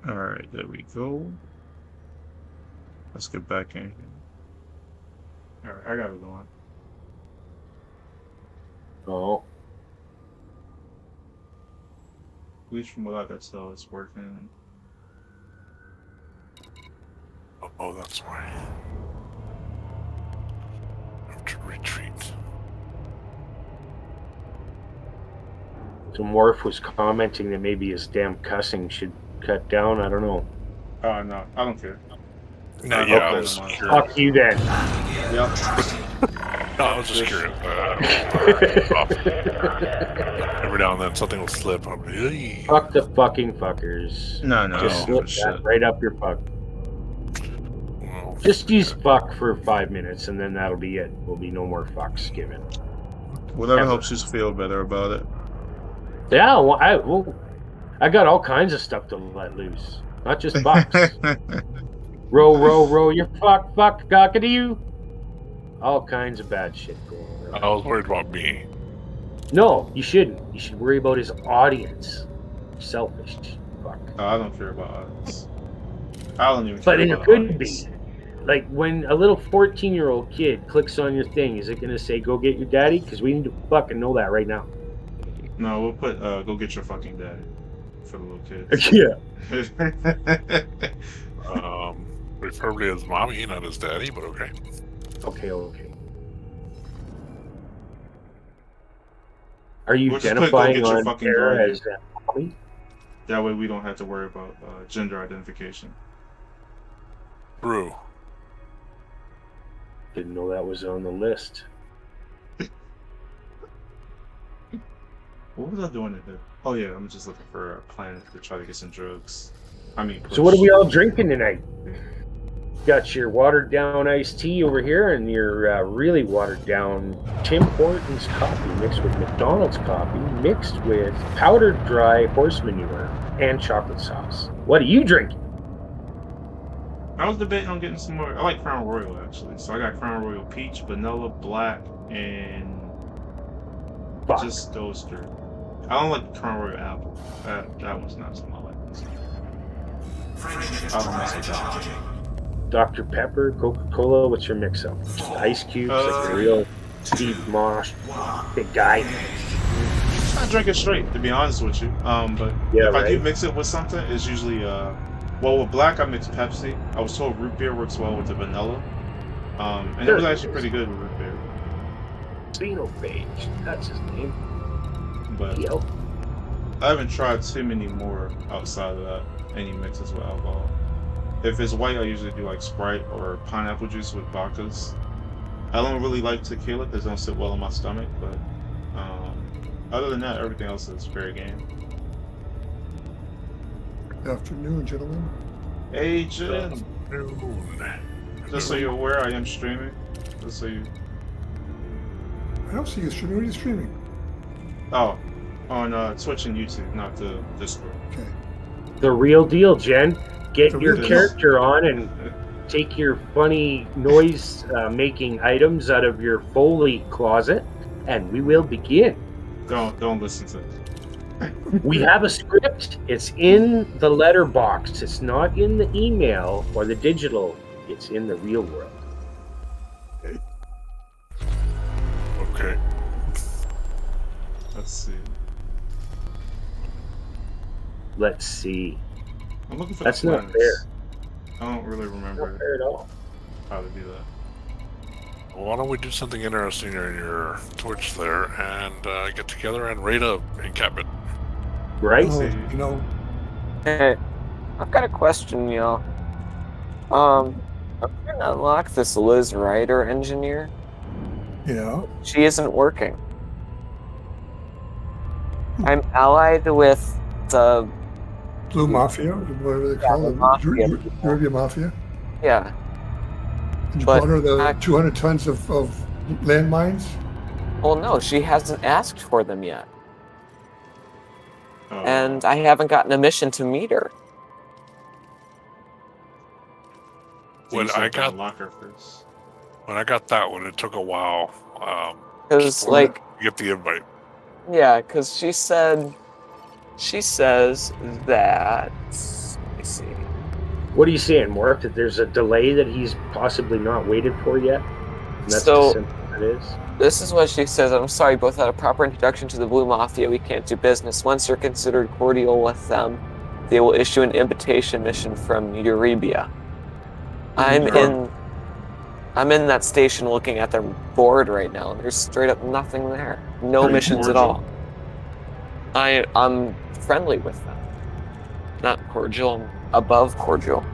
Alright, there we go. Let's get back in here. Alright, I got it going. Oh. At least from what I could tell, it's working. Oh, that's why. I have to retreat. So Morph was commenting that maybe his damn cussing should cut down. I don't know. Oh, no, I don't care. No, I yeah, I hope was they don't curious. Fuck you then. Yep. No, I was just curious. Every now and then something will slip. I'm like, "Hey." Fuck the fucking fuckers. No, Just for slip sure. that right up your fuck. Well, Just use fuck for 5 minutes and then that'll be it. There'll be no more fucks given. Whatever Ever. helps you feel better about it. Yeah, well, I got all kinds of stuff to let loose. Not just fucks. row, you're fuck, cockity you. All kinds of bad shit going on. I was worried about me. No, you shouldn't. You should worry about his audience. Selfish. Fuck. I don't care about others. I don't even care But it about could audience. be. Like when a little 14-year-old kid clicks on your thing, is it going to say, go get your daddy? Because we need to fucking know that right now. No, we'll put go get your fucking daddy for the little kids. Yeah. Preferably his mommy, not his daddy, but okay. Okay. Are you We'll just put, identifying go get your on fucking air guardian. as mommy? That way we don't have to worry about gender identification. True. Didn't know that was on the list. What was I doing in here? Oh yeah, I'm just looking for a plan to try to get some drugs. So what are we all drinking tonight? Got your watered down iced tea over here and your really watered down Tim Hortons coffee mixed with McDonald's coffee mixed with powdered dry horse manure and chocolate sauce. What are you drinking? I was debating on getting some more. I like Crown Royal actually, so I got Crown Royal peach, vanilla, black, and Fuck. just those three. I don't like Crown Royal apple. That one's not something I like. I don't mess with that. Dr. Pepper, Coca-Cola, what's your mix-up? Ice cubes, like a real Steve Mosh big guy. I drink it straight, to be honest with you. But Yeah, if I do right. mix it with something, it's usually well, with black I mix Pepsi. I was told root beer works well with the vanilla. And it was actually pretty good with root beer. Phage, that's his name. But Yo. I haven't tried too many more outside of that. Any mixes with alcohol. If it's white, I usually do like Sprite or pineapple juice with vodkas. I don't really like tequila because it don't sit well in my stomach, but other than that, everything else is fair game. Good afternoon, gentlemen. Hey, Jen. Noon. Just so you're aware, I am streaming. Just so you. I don't see you streaming. What are you streaming? Oh, on Twitch and YouTube, not the Discord. Okay. The real deal, Jen. Get The your real deal. character on and take your funny noise making items out of your Foley closet, and we will begin. Don't listen to it. We have a script. It's in the letterbox. It's not in the email or the digital. It's in the real world. Okay. Let's see. Let's see. I'm looking for That's the not plans. fair. I don't really Not remember fair at all. how to do that. Well, why don't we do something interesting in your Twitch there and get together and raid a encampment? Right? Oh, see. you know, Hey, I've got a question, y'all. I'm trying to unlock this Liz Ryder engineer. yeah. She isn't working. I'm allied with the Blue Mafia, whatever they Yeah, call the it. Mafia. Eurasian Mafia. yeah. And you But bought her the I- 200 tons of landmines. Well, no, she hasn't asked for them yet, Oh, and I haven't gotten a mission to meet her. you When just I have to got unlock her first. that one, it took a while Because, to like, get the invite. yeah, because she says that. Let me see. What are you saying, Morph? That there's a delay that he's possibly not waited for yet? And that's So- as simple as it is? This is what she says. I'm sorry, both without a proper introduction to the Blue Mafia, we can't do business. Once you're considered cordial with them, they will issue an invitation mission from Eurybia. I'm in that station looking at their board right now, and there's straight up nothing there. No Are you missions at cordial? all. I'm friendly with them. Not cordial, I'm above cordial.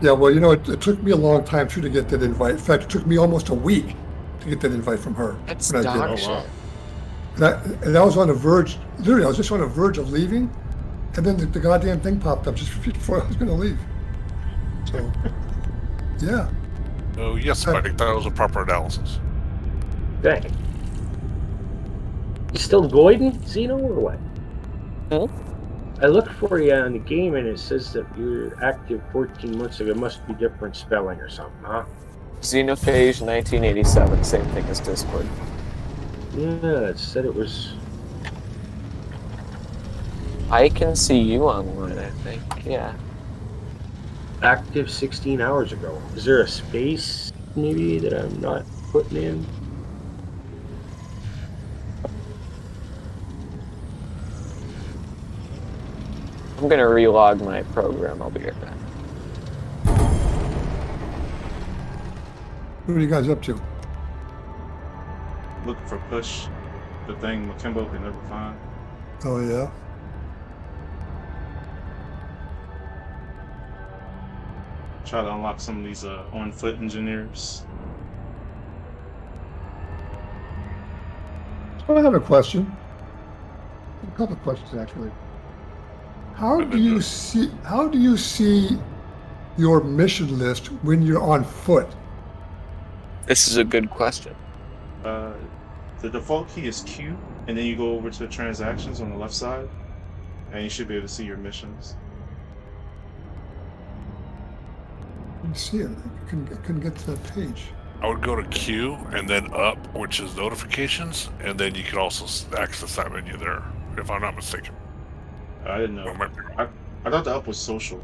Yeah, well, it took me a long time too to get that invite. In fact, it took me almost a week to get that invite from her. That's when I did. dog Oh, shit. wow. And I was on the verge, literally, I was just on the verge of leaving, and then the goddamn thing popped up just before I was going to leave. So, yeah. So yes, Mike, that was a proper analysis. Dang. You still Goiden, Xeno, or what? Hmm? I looked for you on the game, and it says that you're active 14 months ago. It must be different spelling or something, huh? Xenophage 1987, same thing as Discord. Yeah, it said it was... I can see you online, I think. Yeah. active 16 hours ago. Is there a space, maybe, that I'm not putting in? I'm gonna relog my program. I'll be right back. What are you guys up to? Looking for push. The thing Makimbo can never find. Oh, yeah? Try to unlock some of these on-foot engineers. So I have a question. A couple of questions, actually. How do you see your mission list when you're on foot? This is a good question. The default key is Q, and then you go over to transactions on the left side, and you should be able to see your missions. I didn't see it. I couldn't get to that page. I would go to Q and then up, which is notifications, and then you can also access that menu there, if I'm not mistaken. I didn't know. Or might be wrong. I thought the up was social.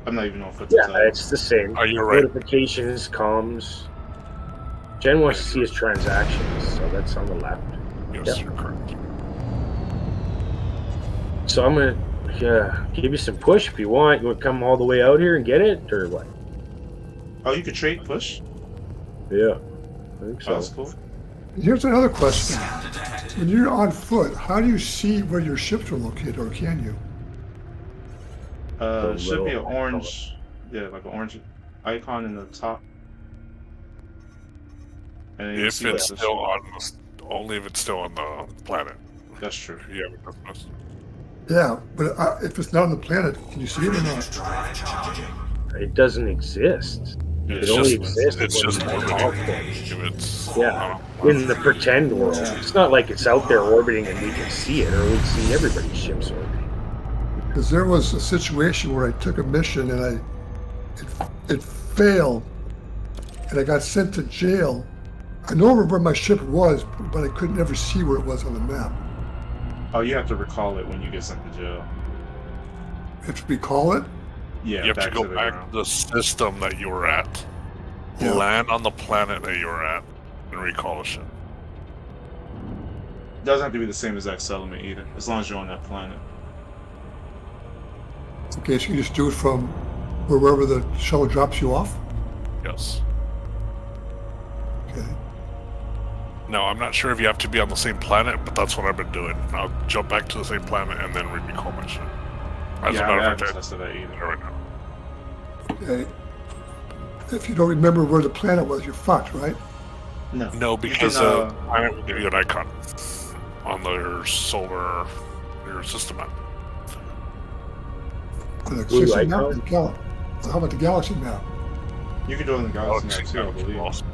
I'm not even on foot to Yeah, tell. it's the same. Oh, you're right. Notifications, comms. Jen wants to see his transactions, so that's on the left. Yes, Yep. you're correct. So I'm gonna give you some push if you want. You want to come all the way out here and get it, or what? Oh, you could trade push? Yeah, I think Oh, so. that's cool. Here's another question. When you're on foot, how do you see where your ships are located, or can you? The It should be an little orange, yeah, like an orange icon in the top. And then you If see, like, it's the still ship. on, only if it's still on the planet. That's true. If you haven't done this. Yeah, but if it's not on the planet, can you see it or not? It doesn't exist. It's It only just, exists it's when just you orbiting. call for it. If it's Yeah, in the pretend world. It's not like it's out there orbiting and we can see it, or we'd see everybody's ships orbiting. Because there was a situation where I took a mission and it failed, and I got sent to jail. I know where my ship was, but I could never see where it was on the map. Oh, you have to recall it when you get sent to jail. If we call it, Yeah, you have to go the back ground. to the system that you were at, Yeah. land on the planet that you were at, and recall a ship. Doesn't have to be the same exact settlement either, as long as you're on that planet. okay, so you just do it from wherever the shuttle drops you off. Yes. Okay. No, I'm not sure if you have to be on the same planet, but that's what I've been doing. I'll jump back to the same planet and then recall my ship. As Yeah, a I matter of haven't fact, tested that either. right now. Okay. If you don't remember where the planet was, you're fucked, right? No. No, because can, the planet will give you an icon on your system map. The Blue system map icon? and how about the galaxy map? You can do it in the Galaxy map too, I map is believe. awesome.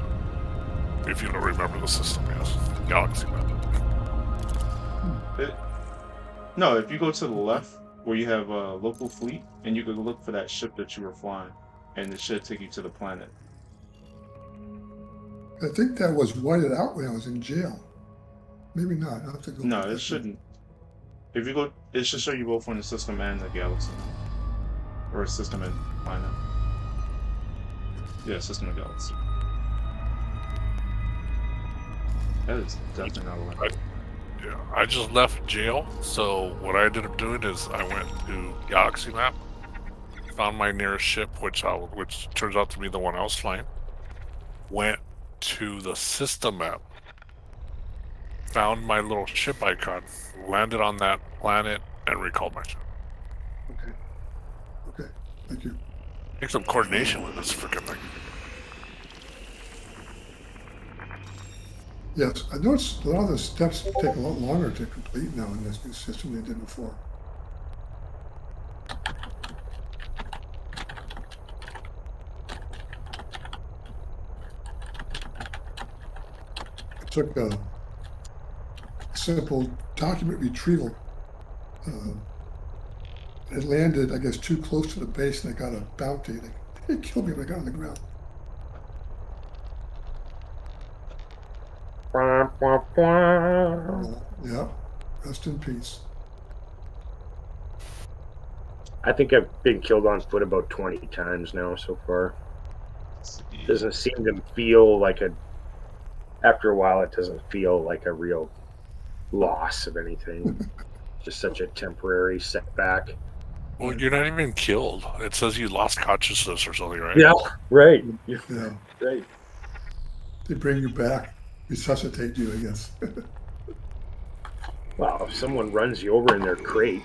If you don't remember the system, yes. Galaxy map. No, if you go to the left, where you have a local fleet, and you can look for that ship that you were flying, and it should take you to the planet. I think that was whited out when I was in jail. Maybe not. I'll have to go. No, back. it shouldn't. If you go, it should show you both on the system and the galaxy. Or system and planet. Yeah, system and galaxy. That is definitely not a land. Yeah, I just left jail, so what I ended up doing is I went to Galaxy Map, found my nearest ship, which turns out to be the one I was flying. Went to the system map, found my little ship icon, landed on that planet, and recalled my ship. Okay. Okay. Thank you. Take some coordination with this freaking thing. Yes, I noticed a lot of the steps take a lot longer to complete now in this new system than they did before. I took a simple document retrieval. It landed, I guess, too close to the base, and I got a bounty. They killed me when I got on the ground. Yeah, rest in peace. I think I've been killed on foot about 20 times now so far. Doesn't seem to feel like after a while, it doesn't feel like a real loss of anything. Just such a temporary setback. Well, you're not even killed. It says you lost consciousness or something, right? Yeah, right. Yeah, Right. they bring you back, resuscitate you, I guess. Well, if someone runs you over in their crate,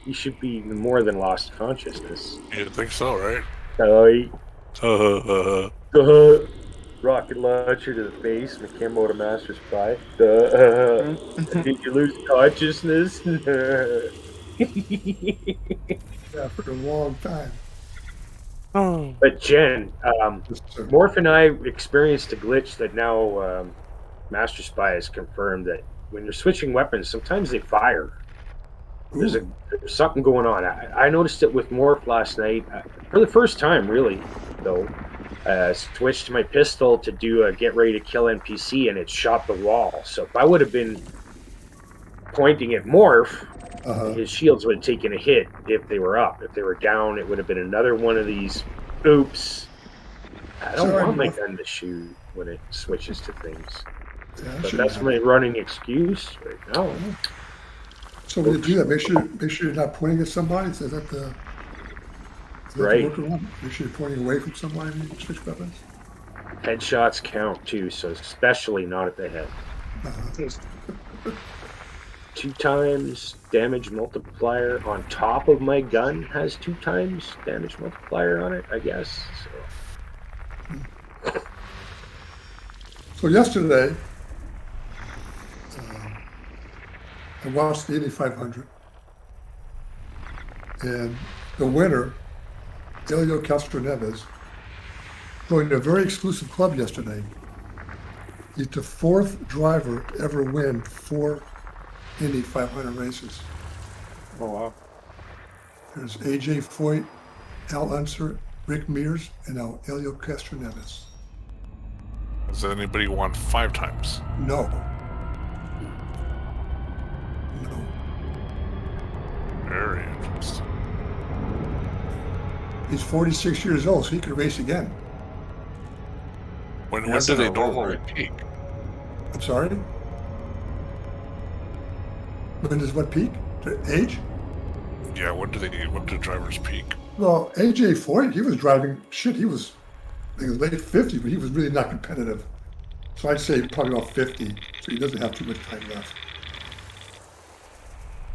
you should be even more than lost consciousness. You think so, right? Rocket launcher to the face, Makimbo to Master Spy. Did you lose consciousness? Yeah, for a long time. But Jen, Yes, sir. Morph and I experienced a glitch that now Master Spy has confirmed that when you're switching weapons, sometimes they fire. There's something going on. I noticed it with Morph last night for the first time, really, though. Switched my pistol to do a get ready to kill NPC, and it shot the wall. So if I would have been pointing at Morph, his shields would have taken a hit if they were up. If they were down, it would have been another one of these. Oops. I don't want my gun to shoot when it switches to things. Yeah, But that's my running excuse right now. So when you do that, make sure you're not pointing at somebody. Is that the Right. workaround? Make sure you're pointing away from somebody when you switch weapons. Headshots count too, so especially not at the head. 2 times damage multiplier on top of my gun has 2 times damage multiplier on it, I guess. So yesterday, I watched the Indy 500, and the winner, Elio Castroneves, joined a very exclusive club yesterday. He's the 4th driver to ever win 4 Indy 500 races. Oh wow. There's AJ Foyt, Al Unser, Rick Mears, and now Elio Castroneves. Has anybody won 5 times? No. No. Very interesting. He's 46 years old, so he could race again. When That's do they in a row, normally right? peak? I'm sorry? When does what peak? The age? Yeah, when do drivers peak? Well, AJ Foyt, he was driving, he was, I think it was late 50s, but he was really not competitive. So I'd say probably about 50, so he doesn't have too much time left.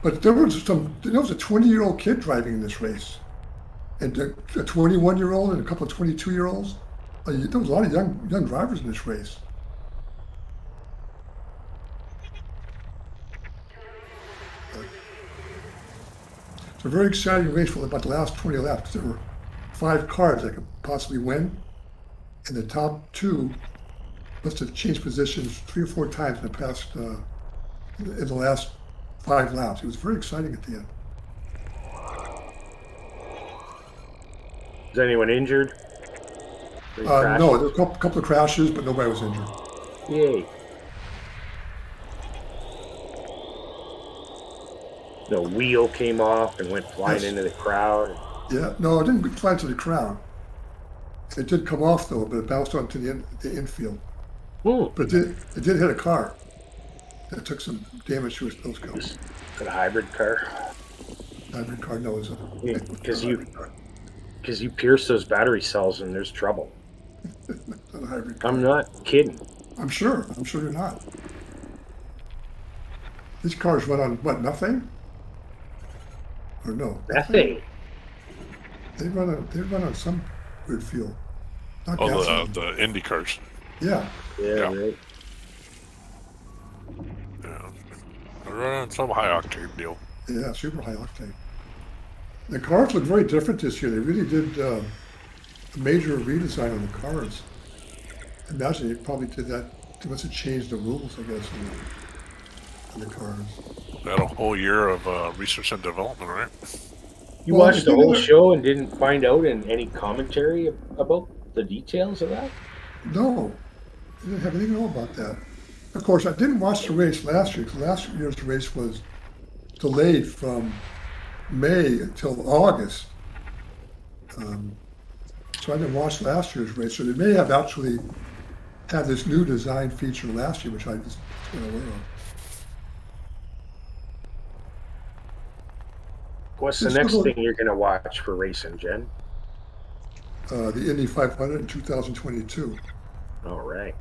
But there was a 20-year-old kid driving in this race, and a 21-year-old and a couple of 22-year-olds. There was a lot of young drivers in this race. It's a very exciting race for about the last 20 laps. There were 5 cars that could possibly win, and the top 2 must have changed positions 3 or 4 times in the last 5 laps. It was very exciting at the end. Is anyone injured? No, there were a couple of crashes, but nobody was injured. Yay. The wheel came off and went flying into the crowd. Yeah, no, it didn't fly to the crown. It did come off though, but it bounced onto the infield. Hmm. But it did hit a car. That took some damage to those cars. Is it a hybrid car? Hybrid car, no, it's a Because not a hybrid car. you pierce those battery cells and there's trouble. Not a hybrid car. I'm not kidding. I'm sure you're not. These cars run on what, methane? Or no? Methane. They run on some weird fuel. Not Oh, gasoline. the Indy cars. Yeah. Yeah, Yeah. right. Yeah. They're running some high octane deal. Yeah, super high octane. The cars look very different this year. They really did a major redesign on the cars. I imagine they probably did that. They must have changed the rules, I guess, on the cars. They had a whole year of research and development, right? You Well, watched the they whole did it- show and didn't find out in any commentary about the details of that? No, I didn't have anything to know about that. Of course, I didn't watch the race last year because last year's race was delayed from May until August. So I didn't watch last year's race. So they may have actually had this new design feature last year, which I just wasn't aware of. What's the It's next still- thing you're going to watch for racing, Jen? The Indy 500 in 2022. All right.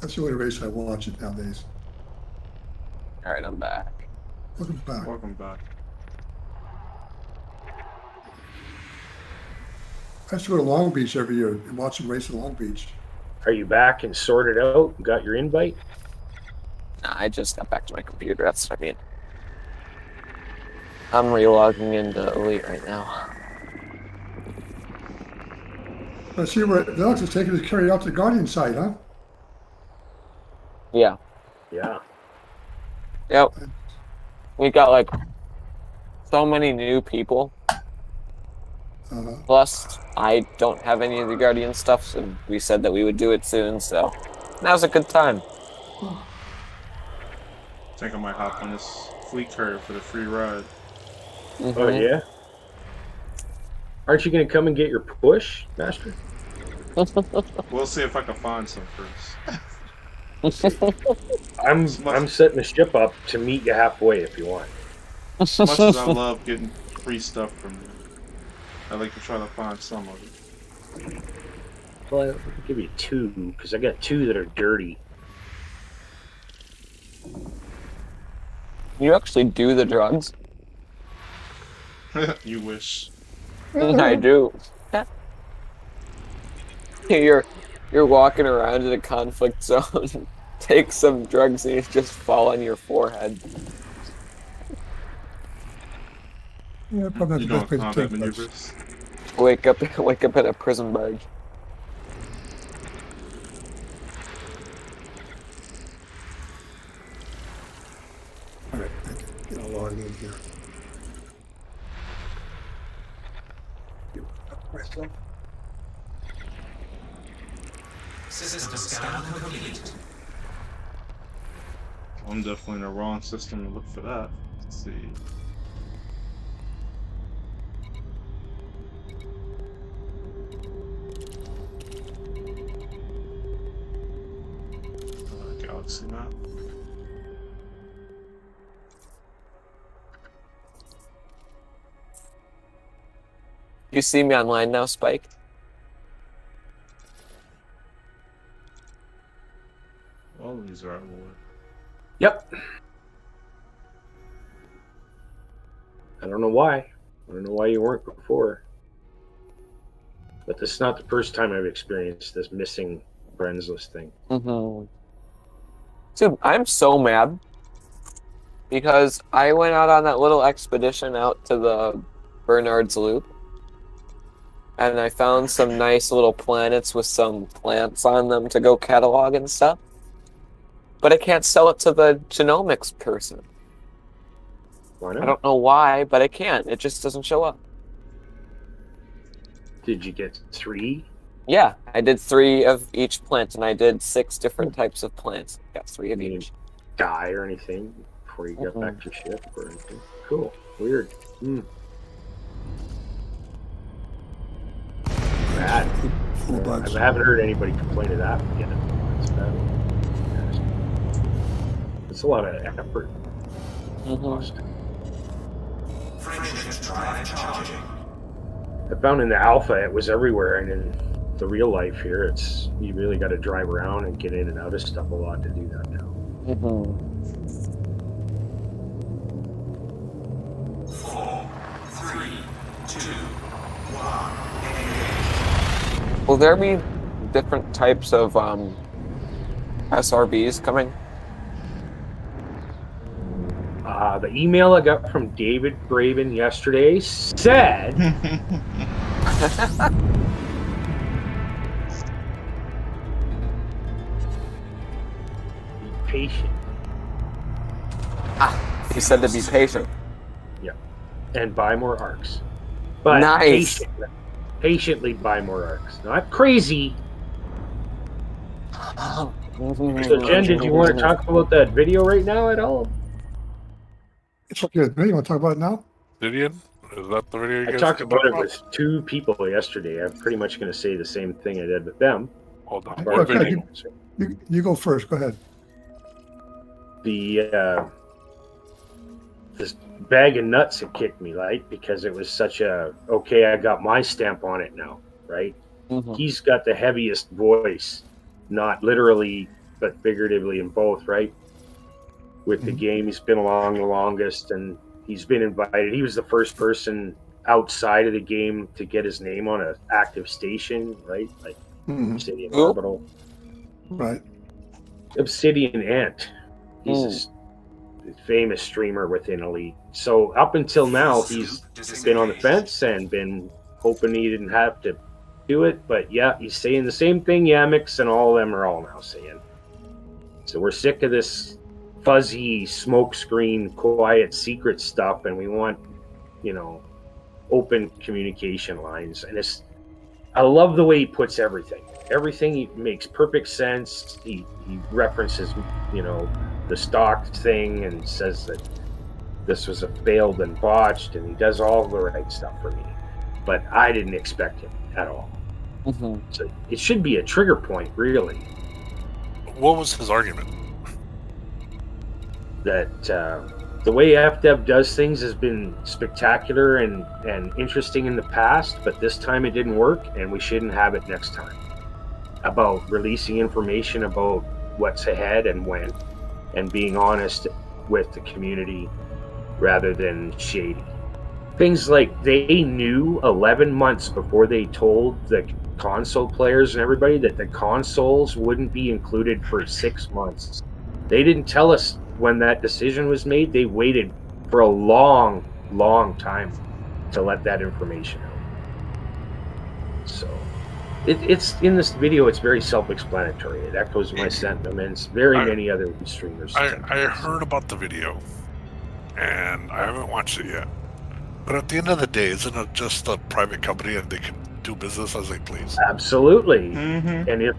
That's the only race I watch it nowadays. All right, I'm back. Welcome back. Welcome back. I used to go to Long Beach every year and watch them race in Long Beach. Are you back and sorted out? Got your invite? Nah, I just got back to my computer. That's what I mean. I'm relogging into Elite right now. I see where Alex is taking his carry out to the Guardian side, huh? Yeah. Yeah. Yep. We got like so many new people. Plus, I don't have any of the Guardian stuff, so we said that we would do it soon, so now's a good time. I think I might hop on this fleet car for the free ride. Oh, yeah? Aren't you going to come and get your push, Master? We'll see if I can find some first. I'm setting the ship up to meet you halfway if you want. As much as I love getting free stuff from you, I like to try to find some of it. Well, I'll give you two, because I got two that are dirty. You actually do the drugs? You wish. I do. You're walking around in a conflict zone, take some drugs and you just fall on your forehead. Yeah, probably You not the doing best place combat to take place. maneuvers? Wake up in a prison barge. All right, thank you. I'll log in here. Myself. System scan complete. I'm definitely in the wrong system to look for that. Let's see. Galaxy map. You see me online now, Spike? All of these are at war. Yep. I don't know why. I don't know why you weren't before. But this is not the first time I've experienced this missing friends list thing. Mm-hmm. Dude, I'm so mad because I went out on that little expedition out to the Bernard's Loop and I found some nice little planets with some plants on them to go catalog and stuff. But I can't sell it to the genomics person. Why not? I don't know why, but I can't. It just doesn't show up. Did you get 3? Yeah, I did 3 of each plant, and I did 6 different types of plants. Got 3 of each. Die or anything before you got back to your ship or anything? Cool. Weird. bad. Full bugs. I haven't heard anybody complain of that yet. It's bad. It's a lot of effort. Lost. Friendship drive charging. I found in the alpha it was everywhere, and in the real life here, it's you really got to drive around and get in and out of stuff a lot to do that now. 4, 3, 2, 1. Will there be different types of SRBs coming? The email I got from David Braben yesterday said be patient. He said to be patient. And buy more arcs. But Nice. patiently buy more arcs. Not crazy. So Jen, did you want to talk about that video right now at all? It's okay with me. You want to talk about it now? Gideon? Is that the video you I guys talked can about talk it with 2 people yesterday. I'm pretty much going to say the same thing I did with them. Hold on. Okay, What video? You go first. Go ahead. This bag of nuts had kicked me, right? Because it was such a, okay, I got my stamp on it now, right? He's got the heaviest voice, not literally, but figuratively in both, right? With the game, he's been along the longest, and he's been invited. He was the first person outside of the game to get his name on an active station, right? Like Obsidian Orbital. Right. Obsidian Ant. He's a famous streamer within Elite. So up until now, he's been on the fence and been hoping he didn't have to do it. But yeah, he's saying the same thing Yamix and all of them are all now saying. So we're sick of this fuzzy smokescreen, quiet, secret stuff, and we want, open communication lines. And I love the way he puts everything. Everything makes perfect sense. He references, the stock thing and says that this was a failed and botched, and he does all the right stuff for me. But I didn't expect him at all. So it should be a trigger point, really. What was his argument? That the way FDev does things has been spectacular and interesting in the past, but this time it didn't work, and we shouldn't have it next time. About releasing information about what's ahead and when, and being honest with the community rather than shady. Things like they knew 11 months before they told the console players and everybody that the consoles wouldn't be included for 6 months. They didn't tell us when that decision was made. They waited for a long, long time to let that information out. So it's in this video, it's very self-explanatory. It echoes my sentiments. Many other streamers. I heard about the video, and I haven't watched it yet. But at the end of the day, isn't it just a private company and they can do business as they please? Absolutely. And if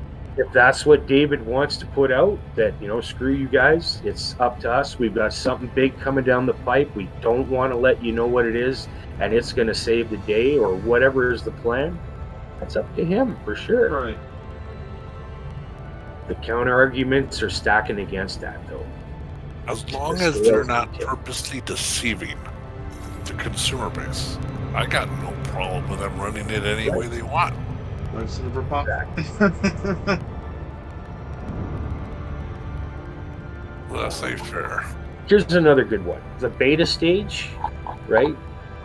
that's what David wants to put out, that, screw you guys, it's up to us. We've got something big coming down the pipe. We don't want to let you know what it is, and it's going to save the day or whatever is the plan. That's up to him, for sure. Right. The counter arguments are stacking against that, though. As long as they're not purposely deceiving the consumer base, I got no problem with them running it any way they want. Like Super Pop. Well, that's not fair. Here's another good one. The beta stage, right?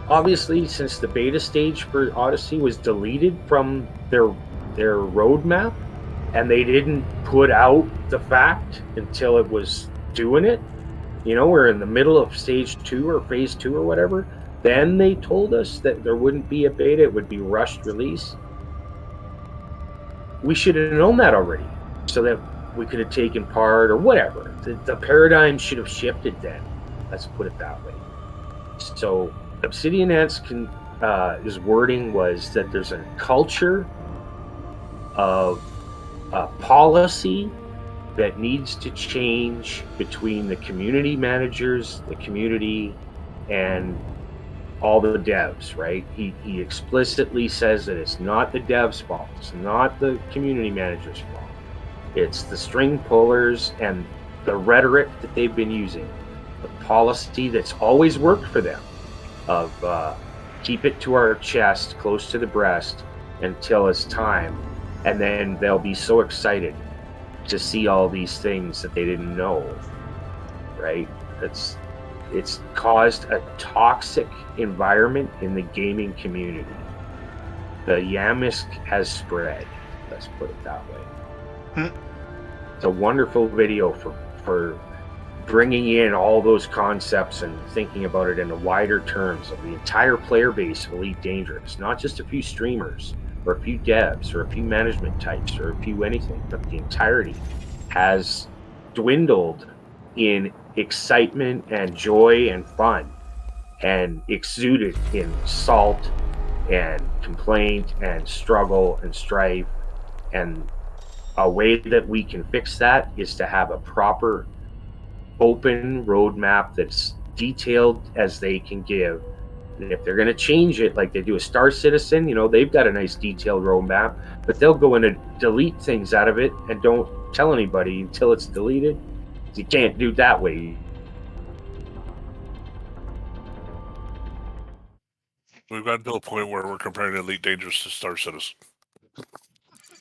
Obviously, since the beta stage for Odessy was deleted from their roadmap, and they didn't put out the fact until it was doing it, we're in the middle of stage 2 or phase 2 or whatever, then they told us that there wouldn't be a beta, it would be rushed release. We should have known that already, so that we could have taken part or whatever. The paradigm should have shifted then. Let's put it that way. So Obsidian Ant's his wording was that there's a culture of policy that needs to change between the community managers, the community, and all the devs, right? He explicitly says that it's not the devs' fault. It's not the community manager's fault. It's the string pullers and the rhetoric that they've been using, the policy that's always worked for them of keep it to our chest, close to the breast until it's time. And then they'll be so excited to see all these things that they didn't know, right? It's caused a toxic environment in the gaming community. The Yamisk has spread, let's put it that way. It's a wonderful video for bringing in all those concepts and thinking about it in the wider terms of the entire player base of Elite Dangerous, not just a few streamers or a few devs or a few management types or a few anything, but the entirety has dwindled in excitement and joy and fun and exuded in salt and complaint and struggle and strife. And a way that we can fix that is to have a proper open roadmap that's detailed as they can give. And if they're going to change it like they do a Star Citizen, they've got a nice detailed roadmap, but they'll go in and delete things out of it and don't tell anybody until it's deleted. You can't do it that way. We've gotten to a point where we're comparing Elite Dangerous to Star Citizen.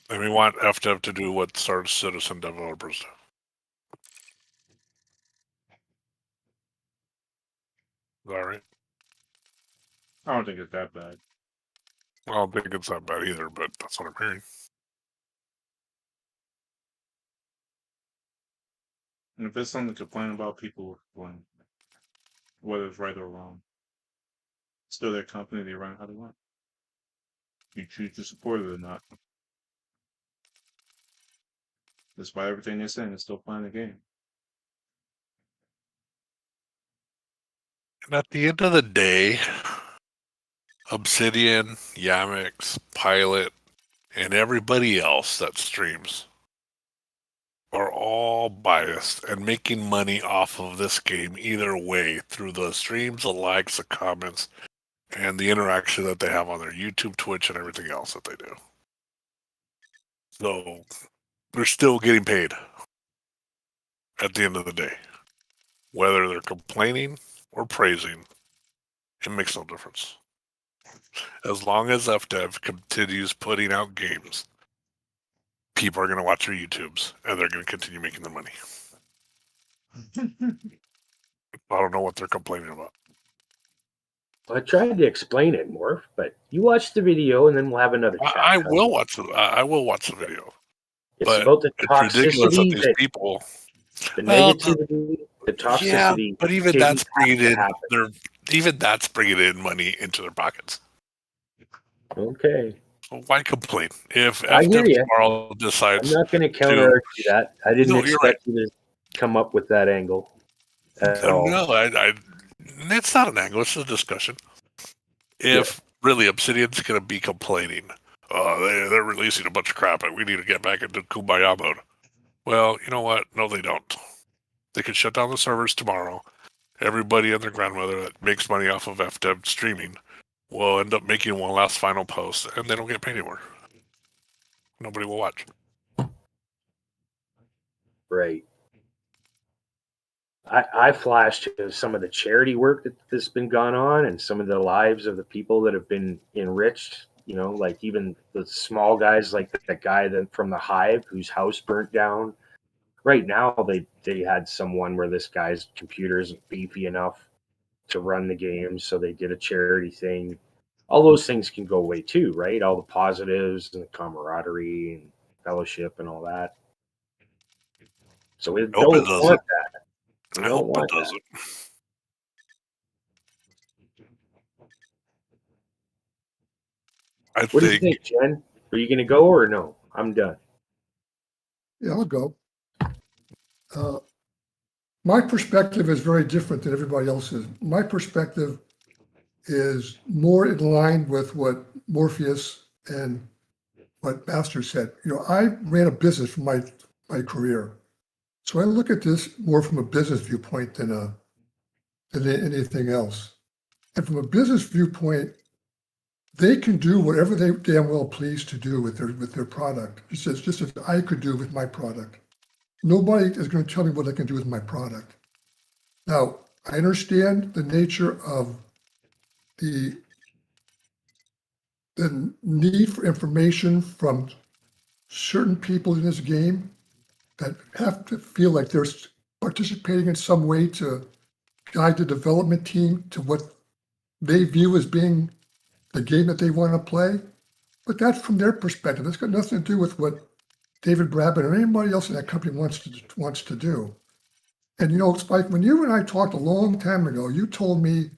And we want FDev to do what Star Citizen developers do. Is that right? I don't think it's that bad. I don't think it's that bad either, but that's what I'm hearing. And if it's something to complain about, people will complain. Whether it's right or wrong. It's still their company, they run how they want. You choose to support it or not. Despite everything they're saying, they're still playing the game. And at the end of the day, Obsidian, Yamix, Pilot, and everybody else that streams are all biased and making money off of this game either way through the streams, the likes, the comments, and the interaction that they have on their YouTube, Twitch, and everything else that they do. So they're still getting paid at the end of the day. Whether they're complaining or praising, it makes no difference. As long as FDev continues putting out games, people are going to watch their YouTubes, and they're going to continue making the money. I don't know what they're complaining about. Well, I tried to explain it, Morph, but you watch the video and then we'll have another chat. I will watch the video. It's but about the it's ridiculous that toxicity, these people. the negativity, the toxicity. Yeah, but even that's bringing in money into their pockets. Okay. So why complain if I hear FDev you. tomorrow I'm decides? not going to counter argue that. I didn't No, you're expect you to come up with that angle at all. No, it's not an angle. It's a discussion. If really Obsidian's going to be complaining, they're releasing a bunch of crap, and we need to get back into Kumbaya mode. Well, you know what? No, they don't. They could shut down the servers tomorrow. Everybody and their grandmother that makes money off of FDev streaming will end up making one last final post, and they don't get paid anymore. Nobody will watch. Right. I flashed to some of the charity work that's been gone on and some of the lives of the people that have been enriched, like even the small guys like that guy from the Hive whose house burnt down. Right now they had someone where this guy's computer isn't beefy enough to run the game, so they did a charity thing. All those things can go away too, right? All the positives and the camaraderie and fellowship and all that. So we don't want that. I hope it doesn't. What do you think, Jen? Are you going to go or no? I'm done. Yeah, I'll go. My perspective is very different than everybody else's. My perspective is more in line with what Morpheus and what Master said. I ran a business for my career. So I look at this more from a business viewpoint than anything else. And from a business viewpoint, they can do whatever they damn well please to do with their product. He says, just as I could do with my product. Nobody is going to tell me what I can do with my product. Now, I understand the nature of the need for information from certain people in this game that have to feel like they're participating in some way to guide the development team to what they view as being the game that they want to play. But that's from their perspective. It's got nothing to do with what David Braben or anybody else in that company wants to do. And you know, Spike, when you and I talked a long time ago, you told me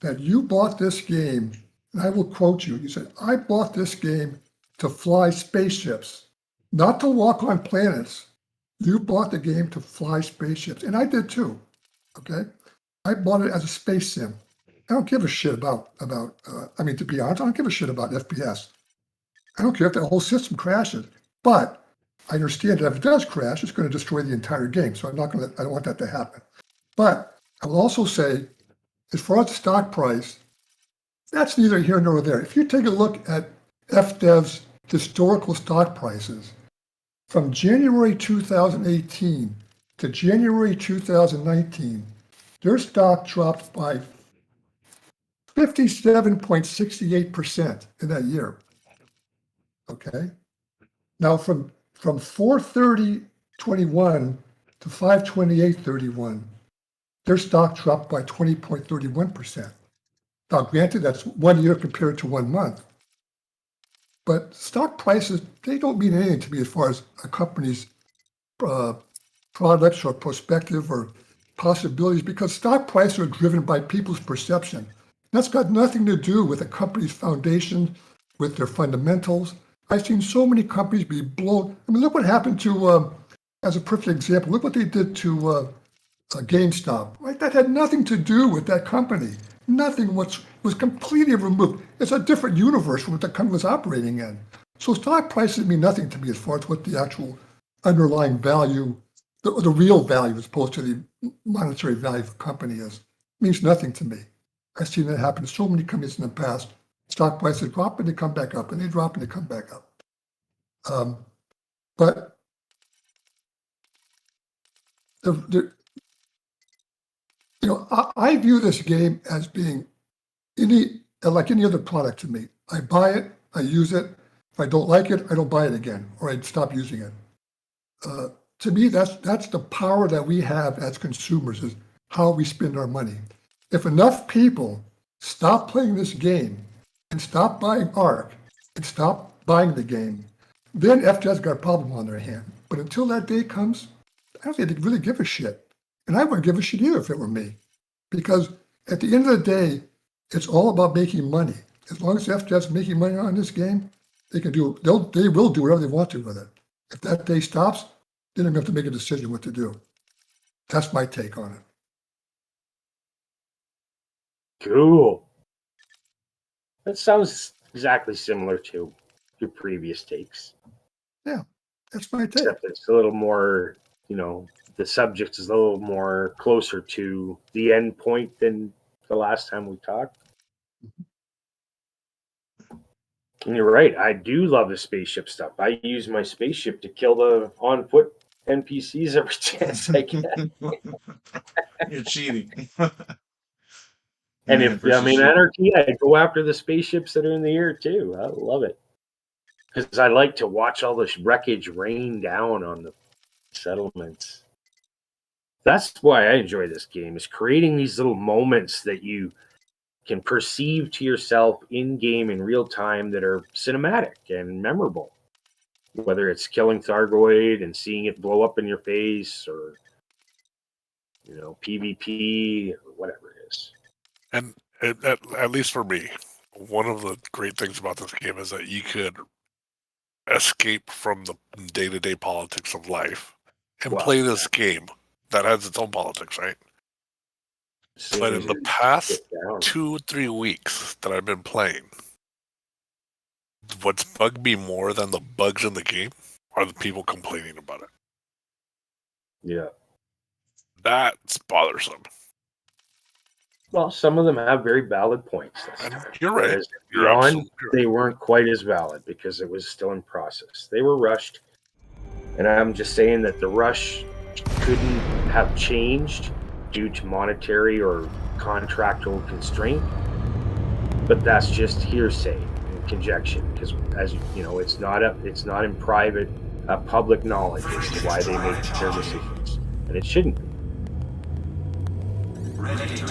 that you bought this game, and I will quote you. You said, "I bought this game to fly spaceships, not to walk on planets." You bought the game to fly spaceships, and I did too. Okay, I bought it as a space sim. I don't give a shit about. I mean, to be honest, I don't give a shit about FPS. I don't care if the whole system crashes, but I understand that if it does crash, it's going to destroy the entire game. So I don't want that to happen. But I will also say, as far as the stock price, that's neither here nor there. If you take a look at FDev's historical stock prices from January 2018 to January 2019, their stock dropped by 57.68% in that year. Okay. Now from 4/30/21 to 5/28/31, their stock dropped by 20.31%. Now, granted, that's 1 year compared to 1 month, but stock prices, they don't mean anything to me as far as a company's products or perspective or possibilities, because stock prices are driven by people's perception. That's got nothing to do with a company's foundation, with their fundamentals. I've seen so many companies be blown. I mean, look what happened to, as a perfect example, look what they did to GameStop. Right? That had nothing to do with that company. Nothing was completely removed. It's a different universe from what the company was operating in. So stock prices mean nothing to me as far as what the actual underlying value, the real value as opposed to the monetary value of the company is. It means nothing to me. I've seen that happen to so many companies in the past. Stock prices drop and they come back up, and they drop and they come back up. But I view this game as being like any other product to me. I buy it, I use it. If I don't like it, I don't buy it again, or I stop using it. To me, that's the power that we have as consumers, is how we spend our money. If enough people stop playing this game and stop buying ARC and stop buying the game, then FDev's got a problem on their hand. But until that day comes, I don't think they really give a shit. And I wouldn't give a shit either if it were me. Because at the end of the day, it's all about making money. As long as FDev's making money on this game, they will do whatever they want to with it. If that day stops, then they're going to have to make a decision what to do. That's my take on it. Cool. That sounds exactly similar to your previous takes. Yeah, that's my take. Except it's a little more, the subject is a little more closer to the end point than the last time we talked. And you're right. I do love the spaceship stuff. I use my spaceship to kill the on-foot NPCs every chance I get. You're cheating. And if I'm in Anarchy, I go after the spaceships that are in the air too. I love it. Because I like to watch all this wreckage rain down on the settlements. That's why I enjoy this game, is creating these little moments that you can perceive to yourself in-game in real time that are cinematic and memorable. Whether it's killing Thargoid and seeing it blow up in your face, or PvP, or whatever it is. And at least for me, one of the great things about this game is that you could escape from the day-to-day politics of life and play this game that has its own politics, right? But in the past 2-3 weeks that I've been playing, what's bugged me more than the bugs in the game are the people complaining about it. Yeah. That's bothersome. Well, some of them have very valid points this And time. you're right. Whereas You're beyond, absolutely right. they weren't quite as valid because it was still in process. They were rushed. And I'm just saying that the rush couldn't have changed due to monetary or contractual constraint. But that's just hearsay and conjecture because, as you know, it's not in private, public knowledge as to why they make their decisions, and it shouldn't be.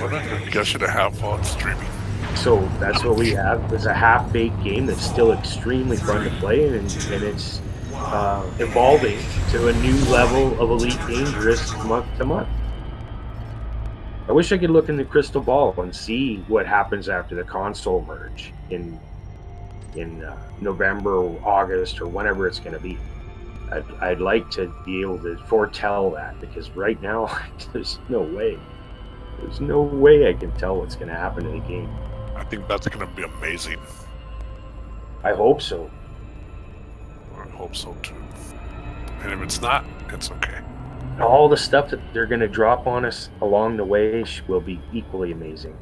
Well, I guess you have while it's streaming. So that's what we have is a half-baked game that's still extremely fun to play, and it's evolving to a new level of Elite Dangerous month to month. I wish I could look in the crystal ball and see what happens after the console merge in November or August or whenever it's going to be. I'd like to be able to foretell that because right now there's no way. There's no way I can tell what's going to happen to the game. I think that's going to be amazing. I hope so. I hope so too. And if it's not, it's okay. All the stuff that they're going to drop on us along the way will be equally amazing.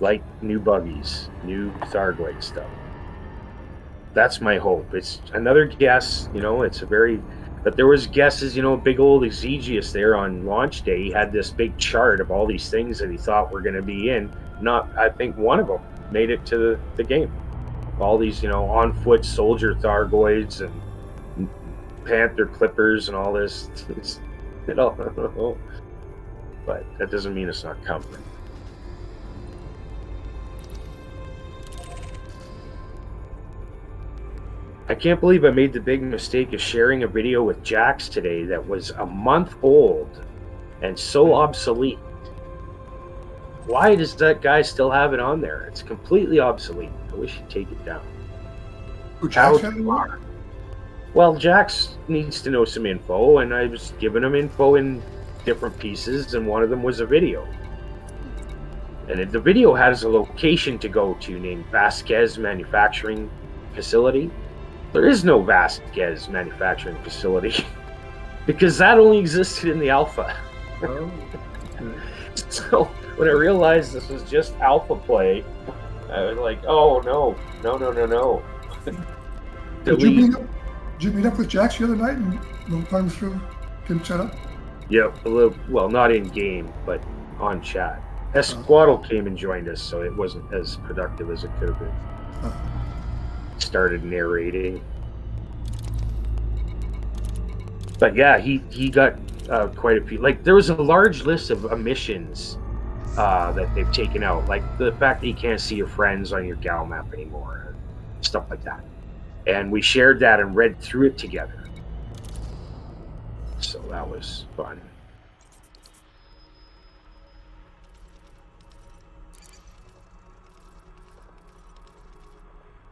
Like new buggies, new Thargoid stuff. That's my hope. It's another guess, but there was guesses, big old Ezegius there on launch day. He had this big chart of all these things that he thought were going to be in. I think one of them made it to the game. All these, on foot soldier Thargoids and Panther Clippers and all this. But that doesn't mean it's not coming. I can't believe I made the big mistake of sharing a video with Jax today that was a month old and so obsolete. Why does that guy still have it on there? It's completely obsolete. I wish he'd take it down. Who, Jax had it on? Well, Jax needs to know some info, and I was giving him info in different pieces, and one of them was a video. And the video has a location to go to named Vasquez Manufacturing Facility. There is no Vasquez Manufacturing Facility because that only existed in the alpha. Oh. So when I realized this was just alpha play, I was like, oh, no. Did you meet up with Jax the other night and run through him set up? Yep, well, not in game, but on chat. Esquadle came and joined us, so it wasn't as productive as it could have been. Started narrating. But yeah, he got quite a few. Like, there was a large list of emissions that they've taken out. Like the fact that you can't see your friends on your gal map anymore. Stuff like that. And we shared that and read through it together. So that was fun.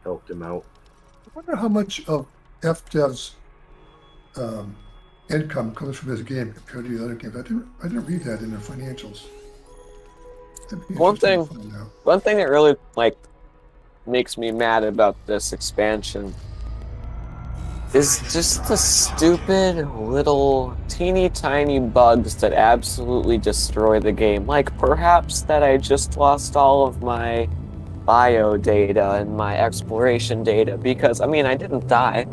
Helped him out. I wonder how much of FDev's income comes from this game compared to the other games. I didn't read that in their financials. One thing that really makes me mad about this expansion is just the stupid little teeny tiny bugs that absolutely destroy the game. Like perhaps that I just lost all of my bio data and my exploration data because, I didn't die.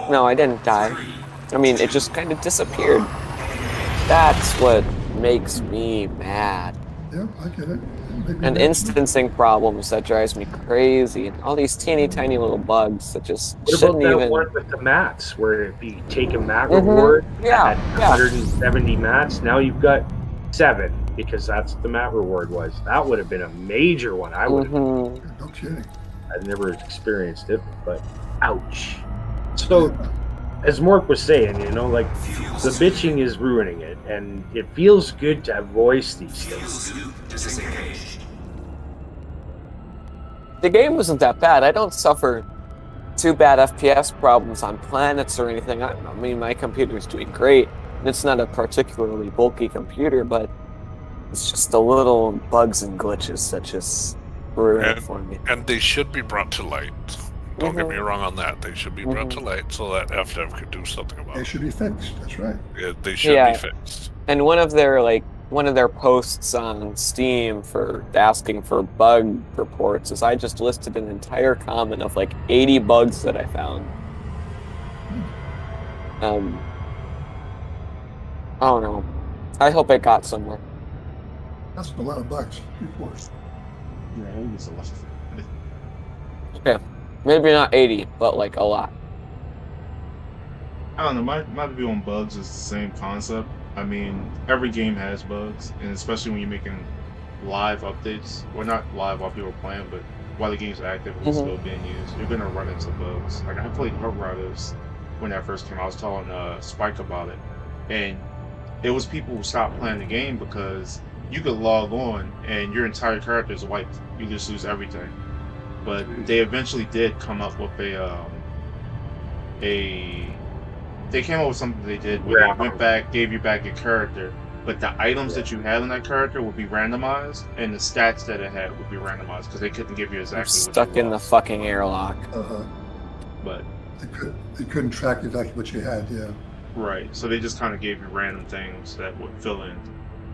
No, I didn't die. It just kind of disappeared. That's what makes me mad. Yeah, I get it. And instancing problems that drives me crazy. And all these teeny tiny little bugs that just shouldn't about that even... one with the mats, where if you take a mat reward at 170 mats, now you've got 7, because that's what the mat reward was. That would have been a major one. I would have. No kidding. I've never experienced it, but ouch. So, as Mork was saying, the bitching is ruining it, and it feels good to voice these things. The game wasn't that bad. I don't suffer too bad FPS problems on planets or anything. My computer's doing great. It's not a particularly bulky computer, but it's just the little bugs and glitches that just ruin it for me. And they should be brought to light. Don't get me wrong on that. They should be brought to light so that FDev could do something about it. They should be fixed. That's right. Yeah, they should be fixed. And one of their one of their posts on Steam for asking for bug reports is I just listed an entire comment of like 80 bugs that I found. I don't know. I hope it got somewhere. That's a lot of bucks. Reports. Yeah, it was a lot. Okay, maybe not 80, but like a lot. I don't know. My view on bugs is the same concept. I mean, every game has bugs, and especially when you're making live updates, well, not live while people are playing, but while the game's actively still being used, you're gonna run into bugs. Like I played Outriders when that first came out. I was telling Spike about it, and it was people who stopped playing the game because you could log on and your entire character is wiped. You just lose everything. But they eventually did come up with they came up with something they did where they went back, gave you back your character, but the items that you had in that character would be randomized, and the stats that it had would be randomized because they couldn't give you exactly what Stuck you in the lost. fucking airlock. But They couldn't track exactly what you had. Yeah. right, so they just kind of gave you random things that would fill in.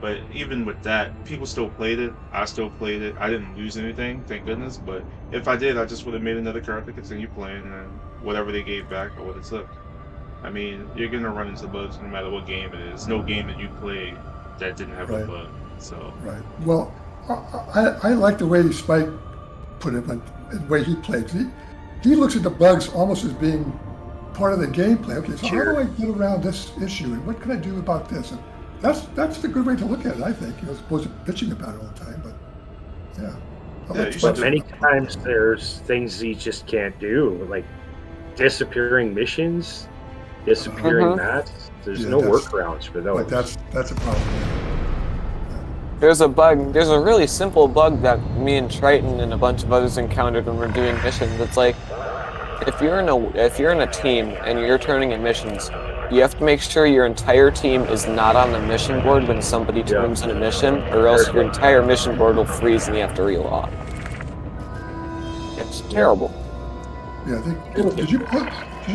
But even with that, people still played it. I still played it. I didn't lose anything, thank goodness. But if I did, I just would have made another character, continue playing, and whatever they gave back, I would have took. I mean, you're gonna run into bugs no matter what game it is. No game that you played that didn't have a Right. bug. So Right. Well, I like the way Spike put it, the way he plays. He looks at the bugs almost as being part of the gameplay. Okay, so how do I get around this issue, and what can I do about this? And that's the good way to look at it, I think, as opposed to bitching about it all the time. But yeah. Yeah, you But should many times there's things you just can't do, like disappearing missions, disappearing mats. There's Yeah, no that's- workarounds for those. But that's a problem. There's a bug. There's a really simple bug that me and Triton and a bunch of others encountered when we're doing missions. It's like if you're in a team and you're turning in missions, you have to make sure your entire team is not on the mission board when somebody turns in a mission, or else your entire mission board will freeze and you have to relog. It's terrible. Yeah, did you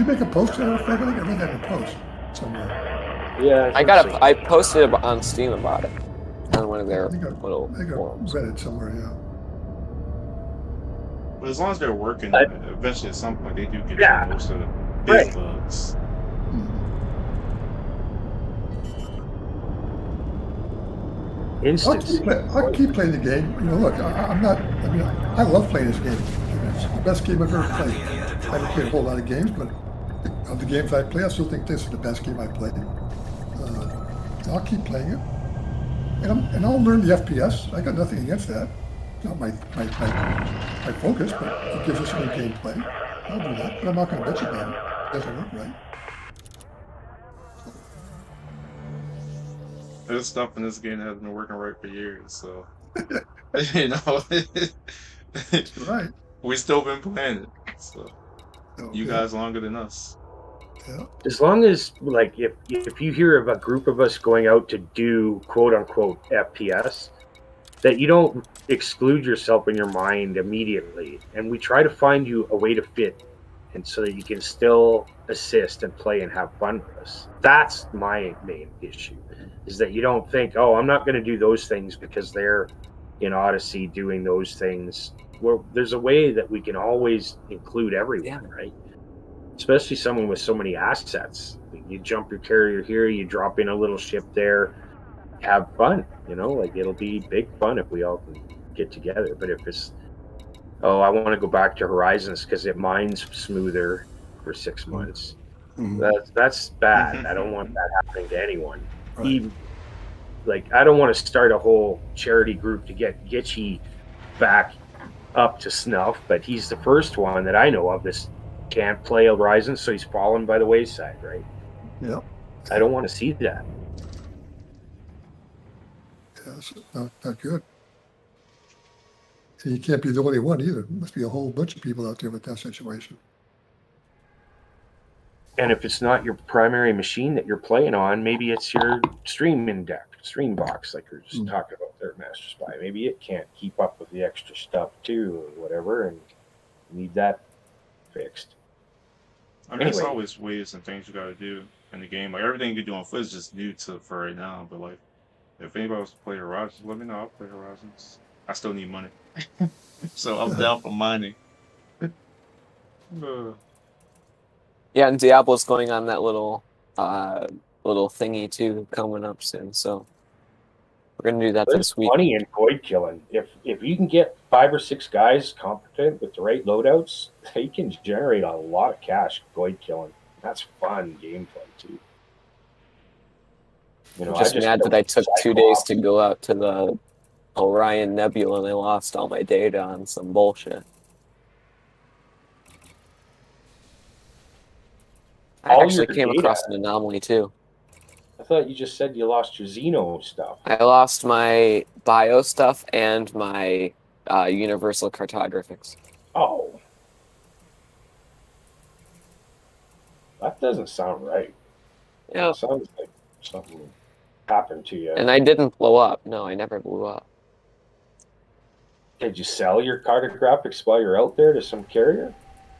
make a post to that effect? I think I read that in a post somewhere. Yeah, I posted on Steam about it on one of their I think little I forums. read it somewhere. Yeah. But as long as they're working, But- eventually at some point they do get Yeah. to most of the big Right. bugs. instance. I'll keep playing the game. You know, look, I'm not. I mean, I love playing this game. It's the best game I've ever played. I haven't played a whole lot of games, but of the games I play, I still think this is the best game I've played. I'll keep playing it, and I'll learn the FPS. I got nothing against that. It's not my focus, but it gives us new gameplay. I'll do that, but I'm not going to bitch about it. It doesn't work right. There's stuff in this game that hasn't been working right for years, so you know Right. we still been playing it. So you Okay. guys longer than us. Yeah. As long as, like, if you hear of a group of us going out to do quote unquote FPS, that you don't exclude yourself in your mind immediately, and we try to find you a way to fit, and so that you can still assist and play and have fun with us. That's my main issue, is that you don't think, oh, I'm not going to do those things because they're in Odyssey doing those things. Well, there's a way that we can always include everyone, right? Especially someone with so many assets. You jump your carrier here, you drop in a little ship there, have fun, you know, like it'll be big fun if we all can get together. But if it's, oh, I want to go back to Horizons because it mines smoother for 6 months, that's bad. I don't want that happening to anyone. Right. Even, like, I don't want to start a whole charity group to get Gitchy back up to snuff, but he's the first one that I know of this can't play Horizon, so he's fallen by the wayside, right? Yep. I don't want to see that. Yeah, it's not good. And you can't be the only one either. There must be a whole bunch of people out there with that situation. And if it's not your primary machine that you're playing on, maybe it's your stream box, like you're just talking about there, Master Spy. Maybe it can't keep up with the extra stuff too, or whatever, and you need that fixed. I mean, there's Anyway. always ways and things you got to do in the game. Like everything you do on foot is just new for right now, but like If anybody wants to play Horizons, let me know. I'll play Horizons. I still need money, so I'm down for mining. Yeah, and Diablo's going on that little thingy too coming up soon. So we're gonna do that There's this week. money in void killing. If you can get 5 or 6 guys competent with the right loadouts, they can generate a lot of cash void killing. That's fun gameplay too. You know, I'm just mad that I took 2 days to go out to the Orion Nebula and I lost all my data on some bullshit. I All actually your came data? across an anomaly too. I thought you just said you lost your Xeno stuff. I lost my bio stuff and my universal cartographics. Oh. That doesn't sound right. Yeah. It sounds like something happened to you. And I didn't blow up. No, I never blew up. Did you sell your cartographics while you're out there to some carrier?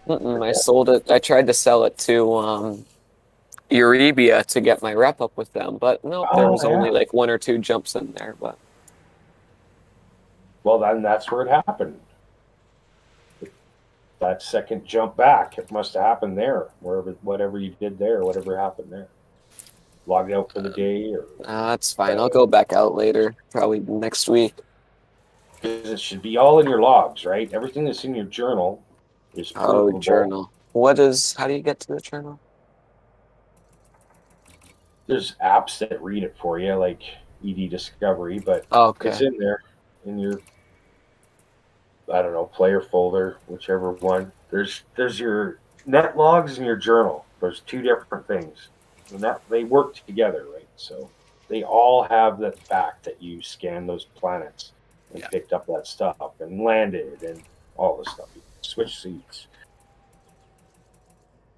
I sold it. I tried to sell it to Eurybia to get my rep up with them, but no, there was only like 1 or 2 jumps in there. But well, then that's where it happened. That second jump back, it must have happened there. Whatever you did there, whatever happened there. Logged out for the day, or that's fine. I'll go back out later, probably next week. because it should be all in your logs, right? Everything that's in your journal is provable. Oh, journal. How do you get to the journal? There's apps that read it for you, like ED Discovery, but it's in there in your, I don't know, player folder, whichever one. There's your net logs and your journal. There's 2 different things, and that they work together, right? So they all have the fact that you scanned those planets and picked up that stuff and landed and all this stuff. You switch seats.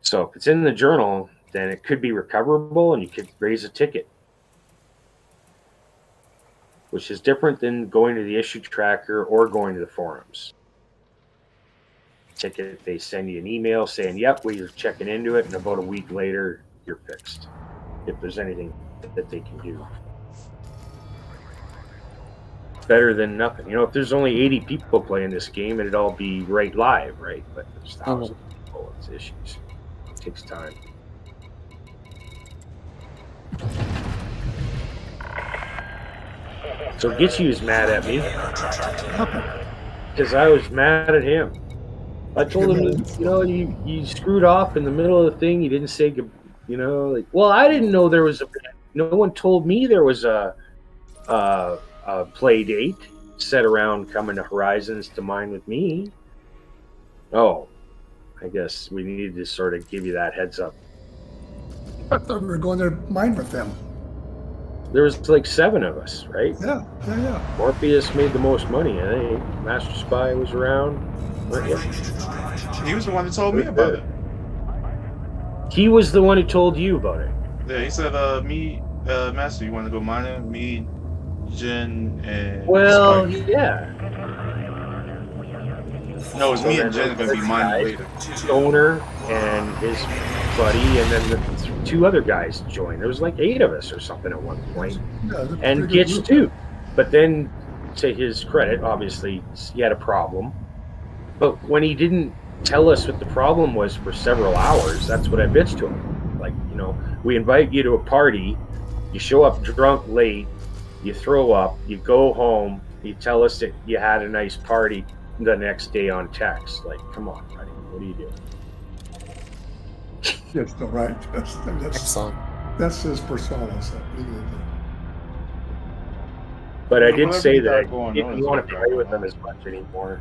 So if it's in the journal, then it could be recoverable and you could raise a ticket, which is different than going to the issue tracker or going to the forums. Ticket, they send you an email saying, yep, we're checking into it, and about a week later, you're fixed. If there's anything that they can do. Better than nothing. You know, if there's only 80 people playing this game, it'd all be right live, right? But there's thousands of people, it's issues. It takes time. So Gitchy was mad at me because I was mad at him. I told him, you know, you screwed off in the middle of the thing. You didn't say, you know, like, well, I didn't know there was no one told me there was a play date set around coming to Horizons to mine with me. Oh, I guess we needed to sort of give you that heads up. I thought we were going there to mine with them. There was like 7 of us, right? Yeah. Morpheus made the most money, I think. Master Spy was around. He was the one that told me about it. He was the one who told you about it. Yeah, he said, Master, you want to go mining? Me, Jen, and well, Spike. Yeah. No, it's me and Jen going to be mining later. Stoner and his buddy, and then the 2 other guys joined. There was like 8 of us or something at one point. Yeah, and Gitch too. But then, to his credit, obviously, he had a problem. But when he didn't tell us what the problem was for several hours, that's what I bitched to him. Like, you know, we invite you to a party, you show up drunk late, you throw up, you go home, you tell us that you had a nice party the next day on text. Like, come on, buddy, what are you doing? That's not right. That's his persona. So but I did say that I didn't want to play with them as much anymore.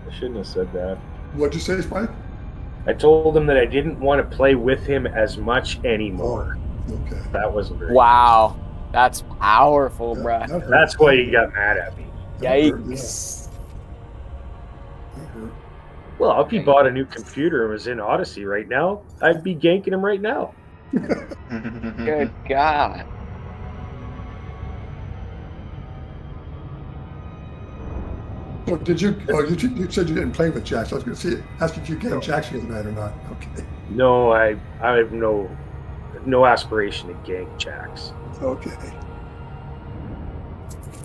I shouldn't have said that. What'd you say, Spike? I told him that I didn't want to play with him as much anymore. Oh, okay. That wasn't very Wow. That's powerful, bruh. That's why he got mad at me. Yikes. Well, if he bought a new computer and was in Odyssey right now, I'd be ganking him right now. Good God. So did you? Oh, you said you didn't play with Jax. I was going to ask if you game Jax the other night or not. Okay. No, I have no aspiration to gank Jax. Okay.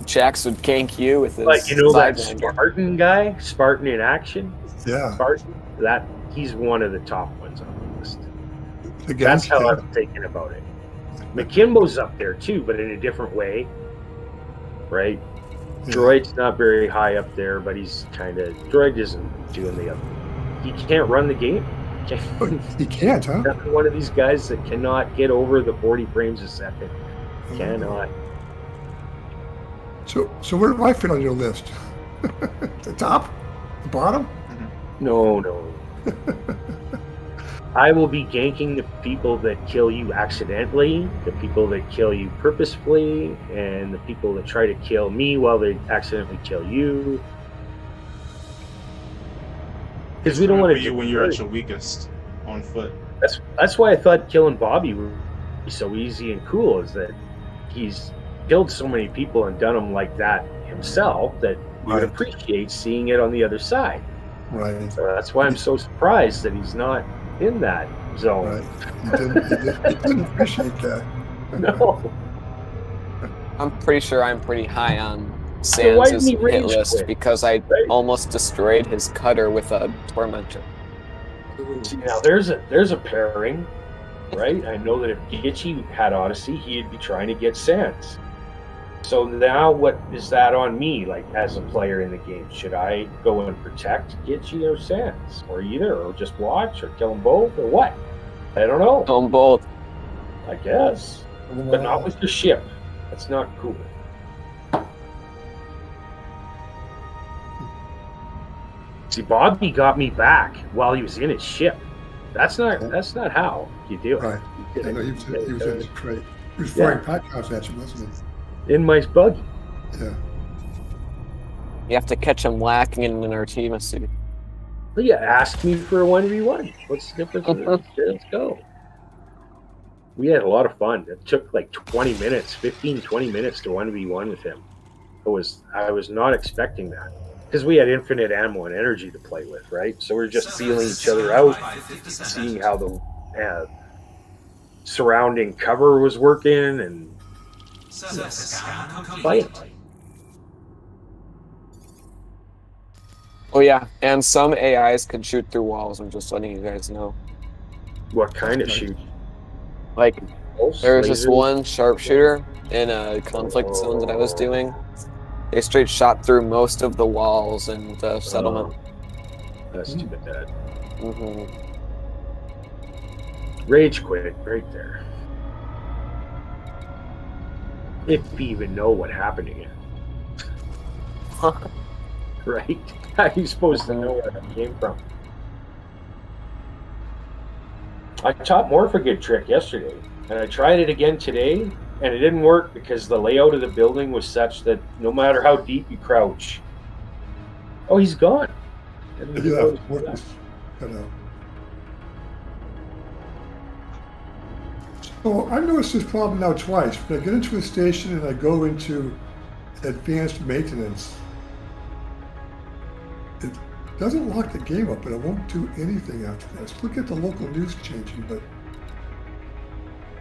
Jax would gank you with his But you know that Sidewinder. Spartan guy, Spartan in action, Yeah. Spartan. He's one of the top ones on the list. Again, That's how I'm thinking about it. McKimbo's up there too, but in a different way, right? Yeah. Droid's not very high up there, but he's kind of Droid isn't doing the other. He can't run the game. He can't, huh? One of these guys that cannot get over the 40 frames a second. Cannot. So where do I fit on your list? The top? The bottom? No. I will be ganking the people that kill you accidentally, the people that kill you purposefully, and the people that try to kill me while they accidentally kill you. Because we don't want to you when you're at your weakest on foot. That's why I thought killing Bobby would be so easy and cool, is that he's killed so many people and done them like that himself that you would appreciate seeing it on the other side. Right. So that's why I'm so surprised that he's not in that zone. Right. He didn't appreciate that. No. I'm pretty sure I'm pretty high on So why Sans' didn't he hit rage list quit? because I Right. almost destroyed his cutter with a Tormentor. See, now there's a pairing, right? I know that if Gitchy had Odyssey, he'd be trying to get Sans. So now what is that on me, like, as a player in the game? Should I go and protect Gitchy or Sans? Or either, or just watch, or kill them both, or what? I don't know. On both. I guess. But not with the ship. That's not cool. See, Bobby got me back while he was in his ship. That's not how you do it. Right. You I know he was in his crate. He was firing podcasts at you, wasn't he? in my buggy. Yeah. You have to catch him lacking in an Artima suit. Well, yeah, ask me for a 1v1. What's the difference? Let's go. We had a lot of fun. It took like 20 minutes, 15, 20 minutes to 1v1 with him. I was not expecting that. Because we had infinite ammo and energy to play with, right? So we're just feeling each other out, seeing how the surrounding cover was working, and playing. Oh yeah, and some AIs can shoot through walls. I'm just letting you guys know. What kind of shoot? Like, there was this Lasers? one sharpshooter in a conflict zone that I was doing. They straight shot through most of the walls and settlement. That's too bad. hmm Rage quit right there. If you even know what happened to him. Right? How are you supposed to know where that came from? I taught Morph a good trick yesterday, and I tried it again today, and it didn't work because the layout of the building was such that no matter how deep you crouch, oh, he's gone. Yeah. Cut out. So I've noticed this problem now twice. When I get into a station and I go into advanced maintenance, it doesn't lock the game up, but it won't do anything after that. So look at the local news changing, but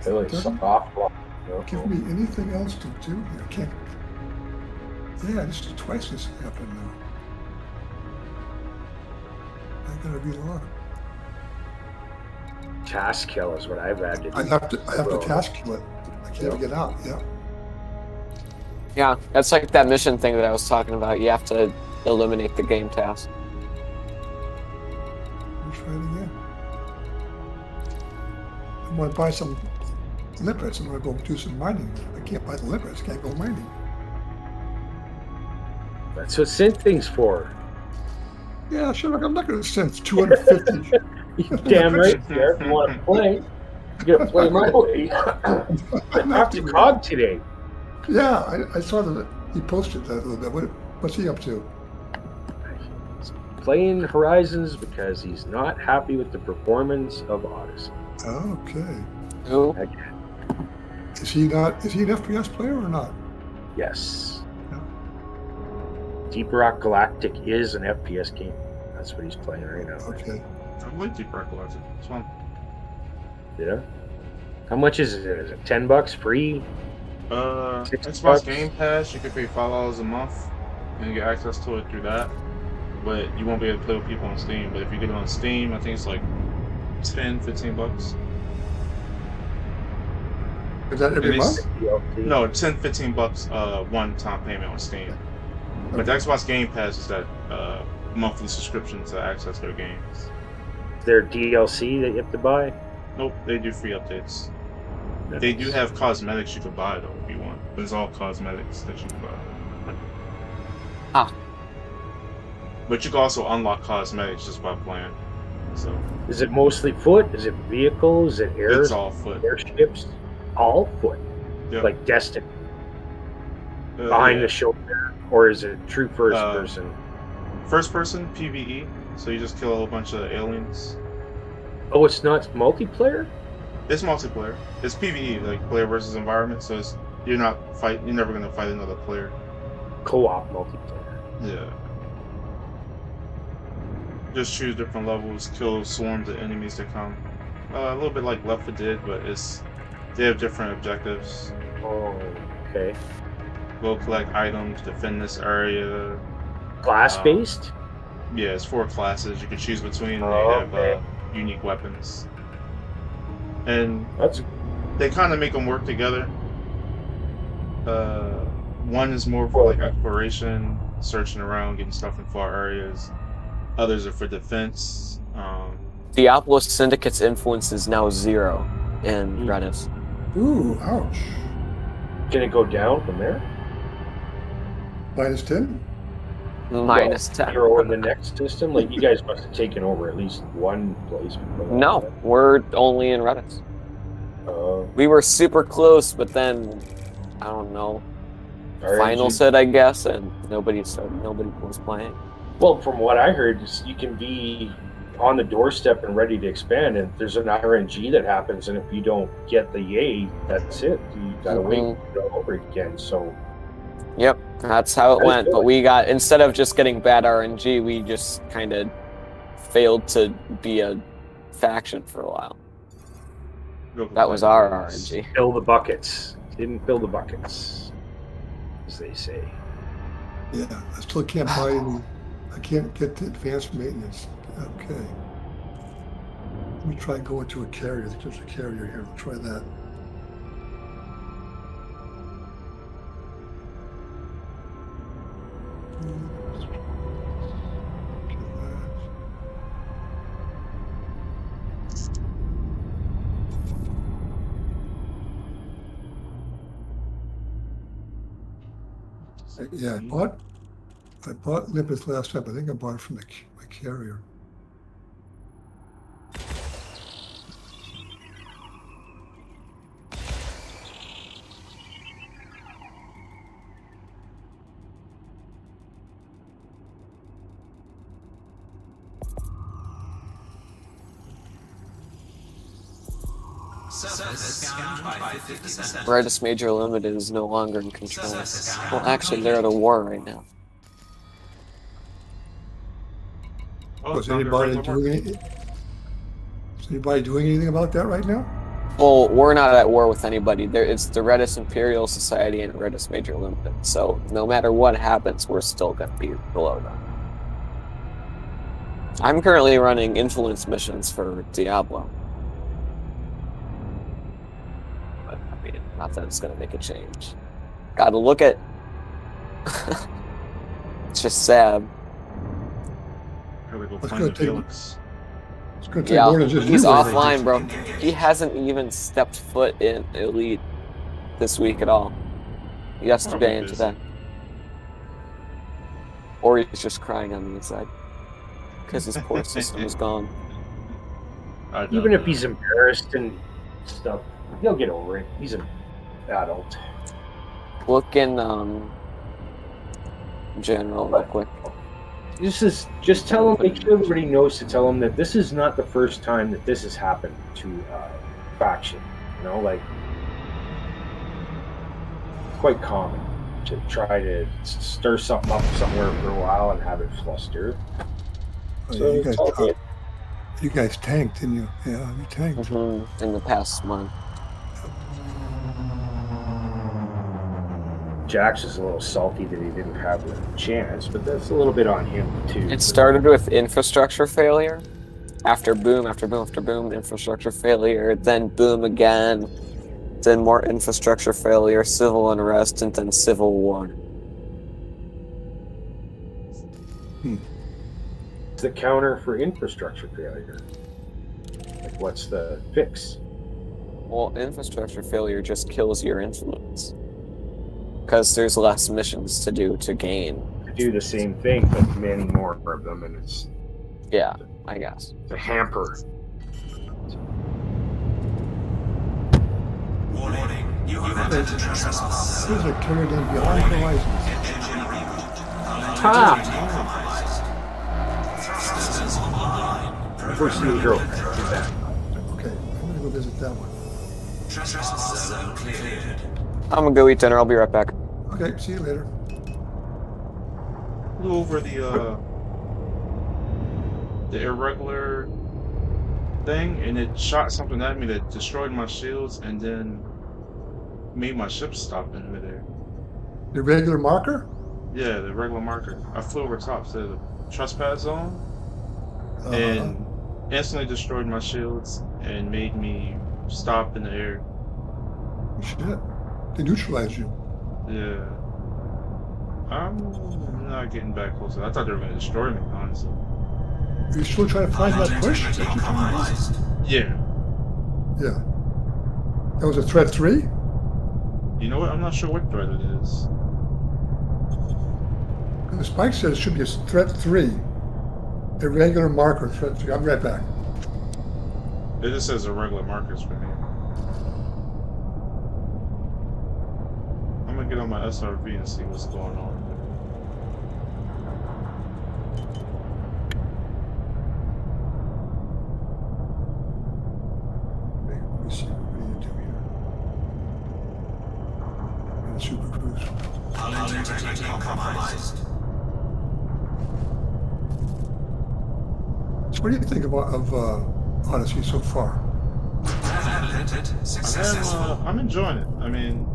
Really doesn't soft block. give me anything else to do here. I can't. Yeah, this is twice this happened now. I gotta relog. Task kill is what I've had to do. I have to task kill it. I can't get out. Yeah. Yeah, that's like that mission thing that I was talking about. You have to eliminate the game task. Let's try it again. I want to buy some lipids. I'm going to go do some mining. I can't buy the lipids. Can't go mining. That's what synthing's for. Yeah, sure. Look, I'm not going to send 250. You damn right, Derek. You want to play? You gotta play my way. I talked to Cog today. Yeah, I saw that he posted that a little bit. What's he up to? He's playing Horizons because he's not happy with the performance of Odyssey. Okay. Who? Again, Is he not? Is he an FPS player or not? yes. Yeah. Deep Rock Galactic is an FPS game. That's what he's playing right now. Okay. I like Deep Rock Galactic. It's fun. Yeah. How much is it? Is it $10 free? Xbox Game Pass, you can pay $5 a month and get access to it through that. But you won't be able to play with people on Steam. But if you get it on Steam, I think it's like 10, 15 bucks. Is that every month? No, 10, 15 bucks one-time payment on Steam. But the Xbox Game Pass is that monthly subscription to access their games. Is there DLC that you have to buy? Nope, they do free updates. Nice. They do have cosmetics you can buy though if you want. But it's all cosmetics that you can buy. Ah. But you can also unlock cosmetics just by playing. So Is it mostly foot? Is it vehicles? Is it air? it's all foot. Airships? All foot? Yep. Like Destiny? Behind yeah. the shoulder? Or is it true first person? First person, PvE. So you just kill a whole bunch of aliens. Oh, it's not multiplayer? It's multiplayer. It's PvE, like player versus environment. So it's, you're never gonna fight another player. Co-op multiplayer. Yeah. Just choose different levels, kill swarms of enemies that come. A little bit like Left 4 Dead, but they have different objectives. Oh, okay. Go collect items, defend this area. Class-based? Yeah, it's 4 classes you can choose between. Oh, They have unique weapons. And That's they kind of make them work together. One is more for like exploration, searching around, getting stuff in far areas. Others are for defense. Diablo Syndicate's influence is now 0 in Redis. Ooh, ouch. Can it go down from there? Minus 10? Minus 10. You're over the next system? Like, you guys must have taken over at least one place before that. No, we're only in Redis. We were super close, but then, I don't know, RNG. finals hit, I guess, and nobody was playing. Well, from what I heard, is you can be on the doorstep and ready to expand, and there's an RNG that happens, and if you don't get the yay, that's it. You gotta wait all over again. So, yep, that's how it went. But we got, instead of just getting bad RNG, we just kind of failed to be a faction for a while. That was our RNG. fill the buckets. Didn't fill the buckets, as they say. Yeah, I still can't buy any. I can't get the advanced maintenance. Okay. Let me try going to a carrier. I think there's a carrier here. We'll try that. Yeah, I bought Limpus last time. I think I bought it from my carrier. Redis Major Limited is no longer in control. Well, actually, they're at a war right now. Was anybody doing anything about that right now? Well, we're not at war with anybody. It's the Redis Imperial Society and Redis Major Limited. So no matter what happens, we're still going to be below them. I'm currently running influence missions for Diablo. But, I mean, not that it's going to make a change. Gotta look at... It's just sad. It's going to take Yeah, more than just he's you, offline, bro. He hasn't even stepped foot in Elite this week at all. Yesterday and today. Or he's just crying on the inside. Because his poor system is gone. Even if he's embarrassed and stuff, he'll get over it. He's an adult. Look in general real quick. Just tell him, make sure everybody knows to tell him that this is not the first time that this has happened to faction. You know, like, it's quite common to try to stir something up somewhere for a while and have it fluster. Oh, So yeah, you guys tanked, didn't you? Yeah, you tanked. In the past month. Jax is a little salty that he didn't have the chance, but that's a little bit on him too. It started with infrastructure failure. After boom, after boom, after boom, infrastructure failure, then boom again, then more infrastructure failure, civil unrest, and then civil war. It's the counter for infrastructure failure. Like, what's the fix? Well, infrastructure failure just kills your influence. Because there's less missions to do to gain. To do the same thing, but many more of them, and it's Yeah, I guess. a hamper. Warning. You have entered trespass. These are carried in behind horizons. Engine reboot. Ha! Thrusters online. First neutral. Do that. Okay, I'm gonna go visit that one. Trespass zone cleared. I'm gonna go eat dinner. I'll be right back. Okay, see you later. Flew over the irregular thing, and it shot something at me that destroyed my shields, and then made my ship stop in midair. The regular marker? Yeah, the regular marker. I flew over top to the trespass zone, and instantly destroyed my shields and made me stop in the air. Shit. They neutralized you. Yeah. I'm not getting back closer. I thought they were going to destroy me, honestly. Are you still trying to find that push? That you're trying to Yeah. do? Yeah. That was a threat 3? You know what? I'm not sure what threat it is. The spike says it should be a threat 3. Irregular marker, threat 3. I'll be right back. It just says irregular markers for me. I'm gonna get on my SRV and see what's going on. Let me see what we need to do here. And Super Cruise. Identity compromised. So what do you think of Odyssey so far? I'm enjoying it. I mean,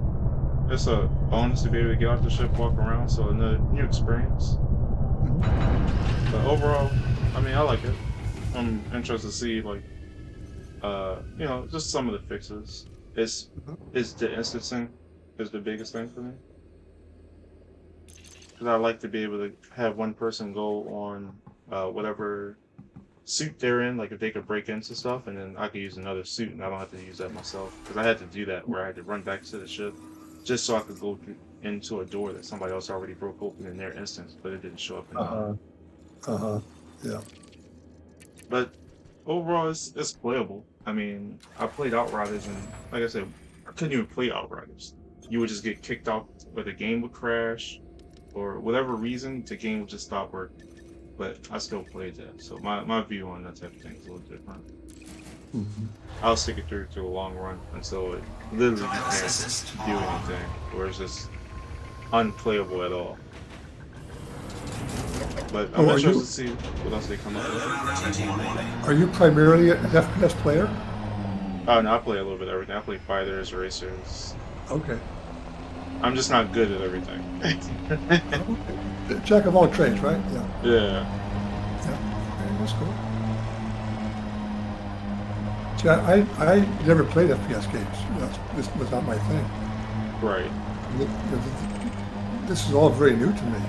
it's a bonus to be able to get off the ship, walk around, so another new experience. But overall, I mean, I like it. I'm interested to see, like, you know, just some of the fixes. It's the instancing is the biggest thing for me. Because I like to be able to have one person go on whatever suit they're in, like if they could break into stuff, and then I could use another suit, and I don't have to use that myself. Because I had to do that where I had to run back to the ship just so I could go into a door that somebody else already broke open in their instance, but it didn't show up in mine. Yeah. But overall, it's playable. I mean, I played Outriders, and like I said, I couldn't even play Outriders. You would just get kicked out, or the game would crash, or whatever reason, the game would just stop working. But I still played that, so my view on that type of thing is a little different. I'll stick it through to a long run until it literally you can't do anything, or it's just unplayable at all. But I'm interested to see what else they come up with. Are you primarily an FPS player? Oh no, I play a little bit of everything. I play fighters, racers. Okay. I'm just not good at everything. Jack of all trades, right? Yeah. Yeah. Okay, that's cool. See, I never played FPS games. This was not my thing. Right. This is all very new to me.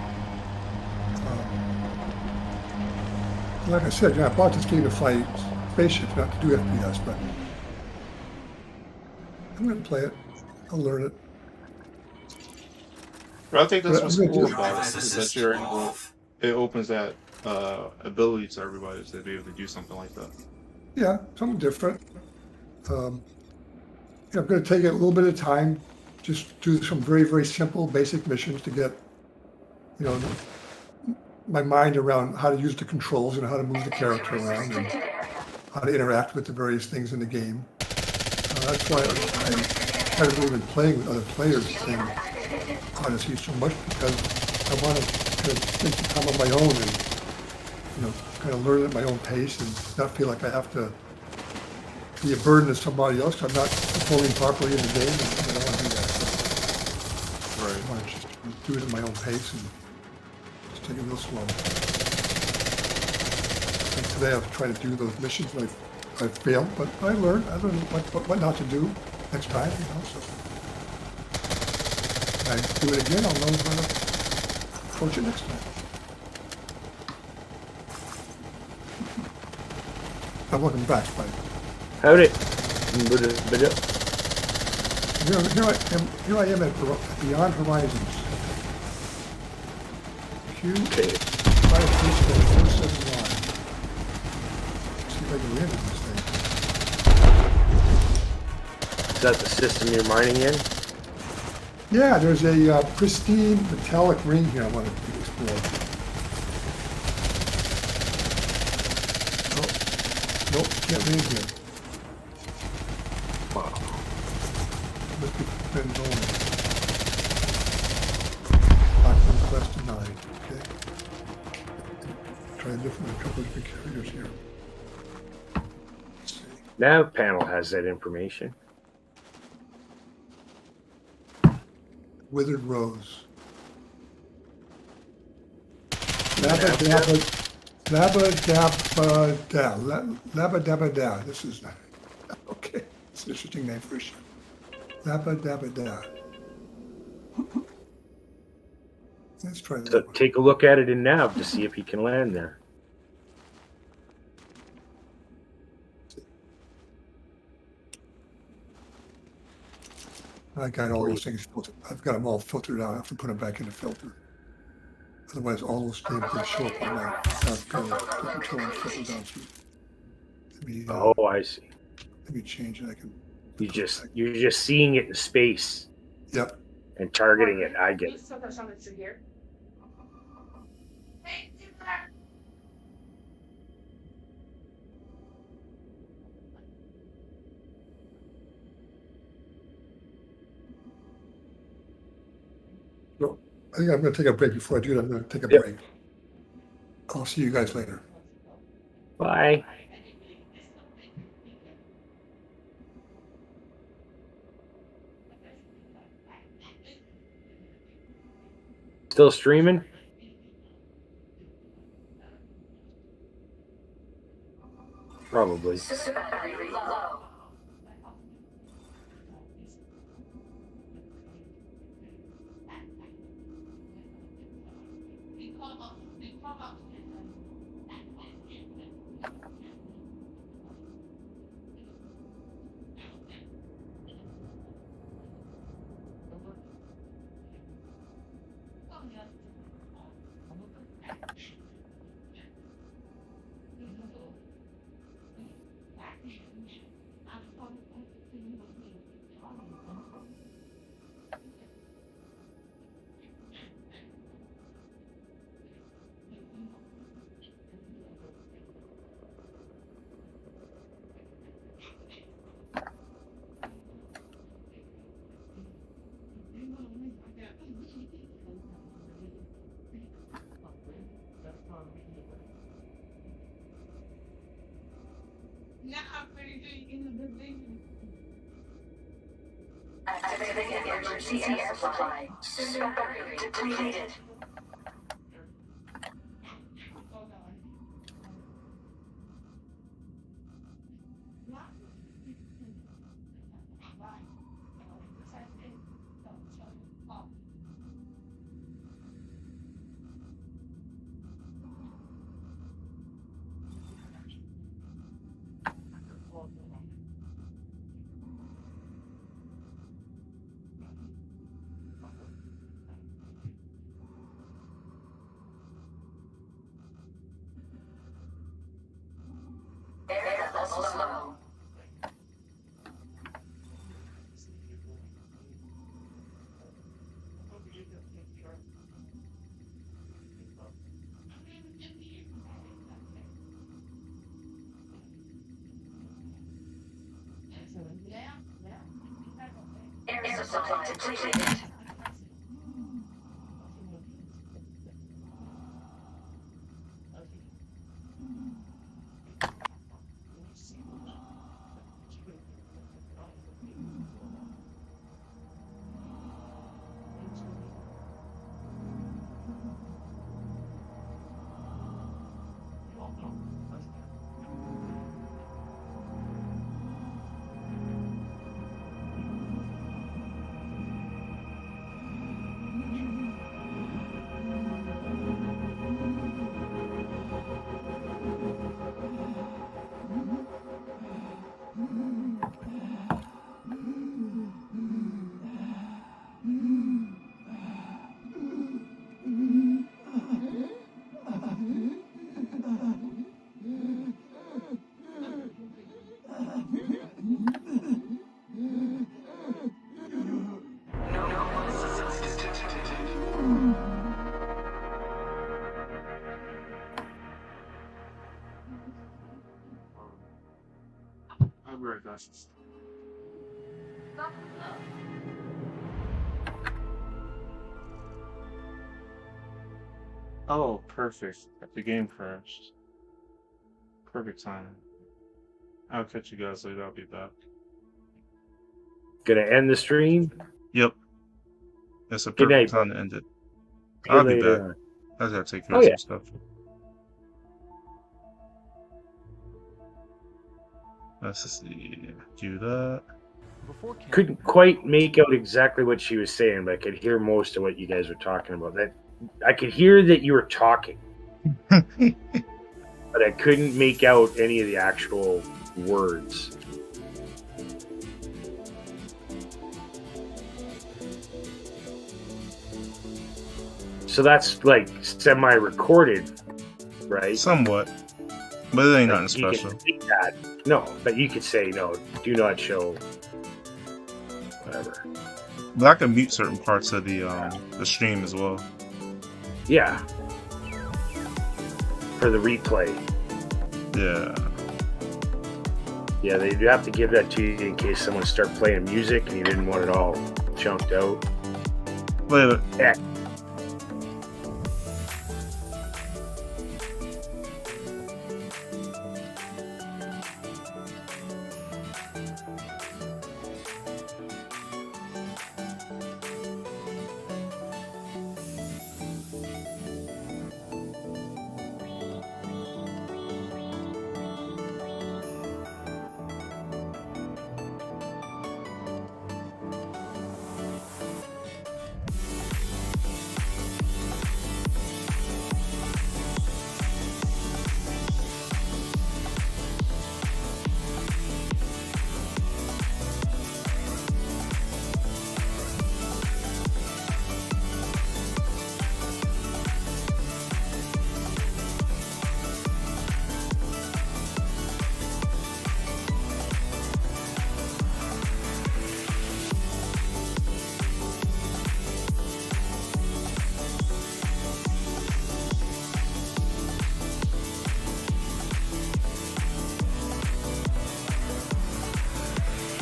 Like I said, I bought this game to fight spaceships, not to do FPS, but I'm going to play it. I'll learn it. But I think that's what's cool about it, is that you're able, it opens that ability to everybody to be able to do something like that. Yeah, something different. I'm going to take it a little bit of time, just do some very, very simple, basic missions to get, my mind around how to use the controls and how to move the character around and how to interact with the various things in the game. That's why I haven't really been playing with other players in Odyssey so much, because I want to kind of spend some time on my own and, kind of learn at my own pace and not feel like I have to be a burden to somebody else. I'm not performing properly in the game, and I don't want to do that. Right. I want to just do it at my own pace and just take it real slow. And today I've tried to do those missions and I've failed, but I learned what not to do next time, you know, so. When I do it again, I'll know how to approach it next time. I'm looking back, Spike. Howdy. Here I am at Beyond Horizons. Q Okay. 53471. See if I can land in this thing. Is that the system you're mining in? Yeah, there's a pristine metallic ring here I want to explore. Nope, can't land here. Wow. Must be Benzola. Document quest denied. Okay. Try a couple of different carriers here. Let's see. Nav panel has that information. Withered Rose. Labba-dabba-da. This is, okay, it's an interesting name for a ship. Labba-dabba-da. Let's try that So one. take a look at it in Nav to see if he can land there. I got all those things filtered. I've got them all filtered out. I have to put them back in the filter. Otherwise, all those names will show up on my control and filter down through. Oh, I see. Let me change it. I can. You're just seeing it in space Yep. and targeting it. I get it. No, I think I'm going to take a break. Before I do that, I'm going to take a Yep. break. I'll see you guys later. Bye. Still streaming? Probably. Activating emergency air supply. Super battery depleted. Air level low. Air supply depleted. Oh, perfect. The game crashed. Perfect timing. I'll catch you guys later. I'll be back. Gonna end the stream. Yep. It's a Good perfect night, time to end it. See you I'll be back. later on. I just gotta take care Oh, of yeah. some stuff. Let's see. Do that. Couldn't quite make out exactly what she was saying, but I could hear most of what you guys were talking about. That I could hear that you were talking, but I couldn't make out any of the actual words. So that's like semi-recorded, right? Somewhat. But it ain't Like, nothing you special. can say that. No, but you could say no. Do not show. Whatever. But I can mute certain parts of the stream as well. Yeah. For the replay. Yeah. Yeah, they do have to give that to you in case someone start playing music and you didn't want it all chunked out. Later. Yeah.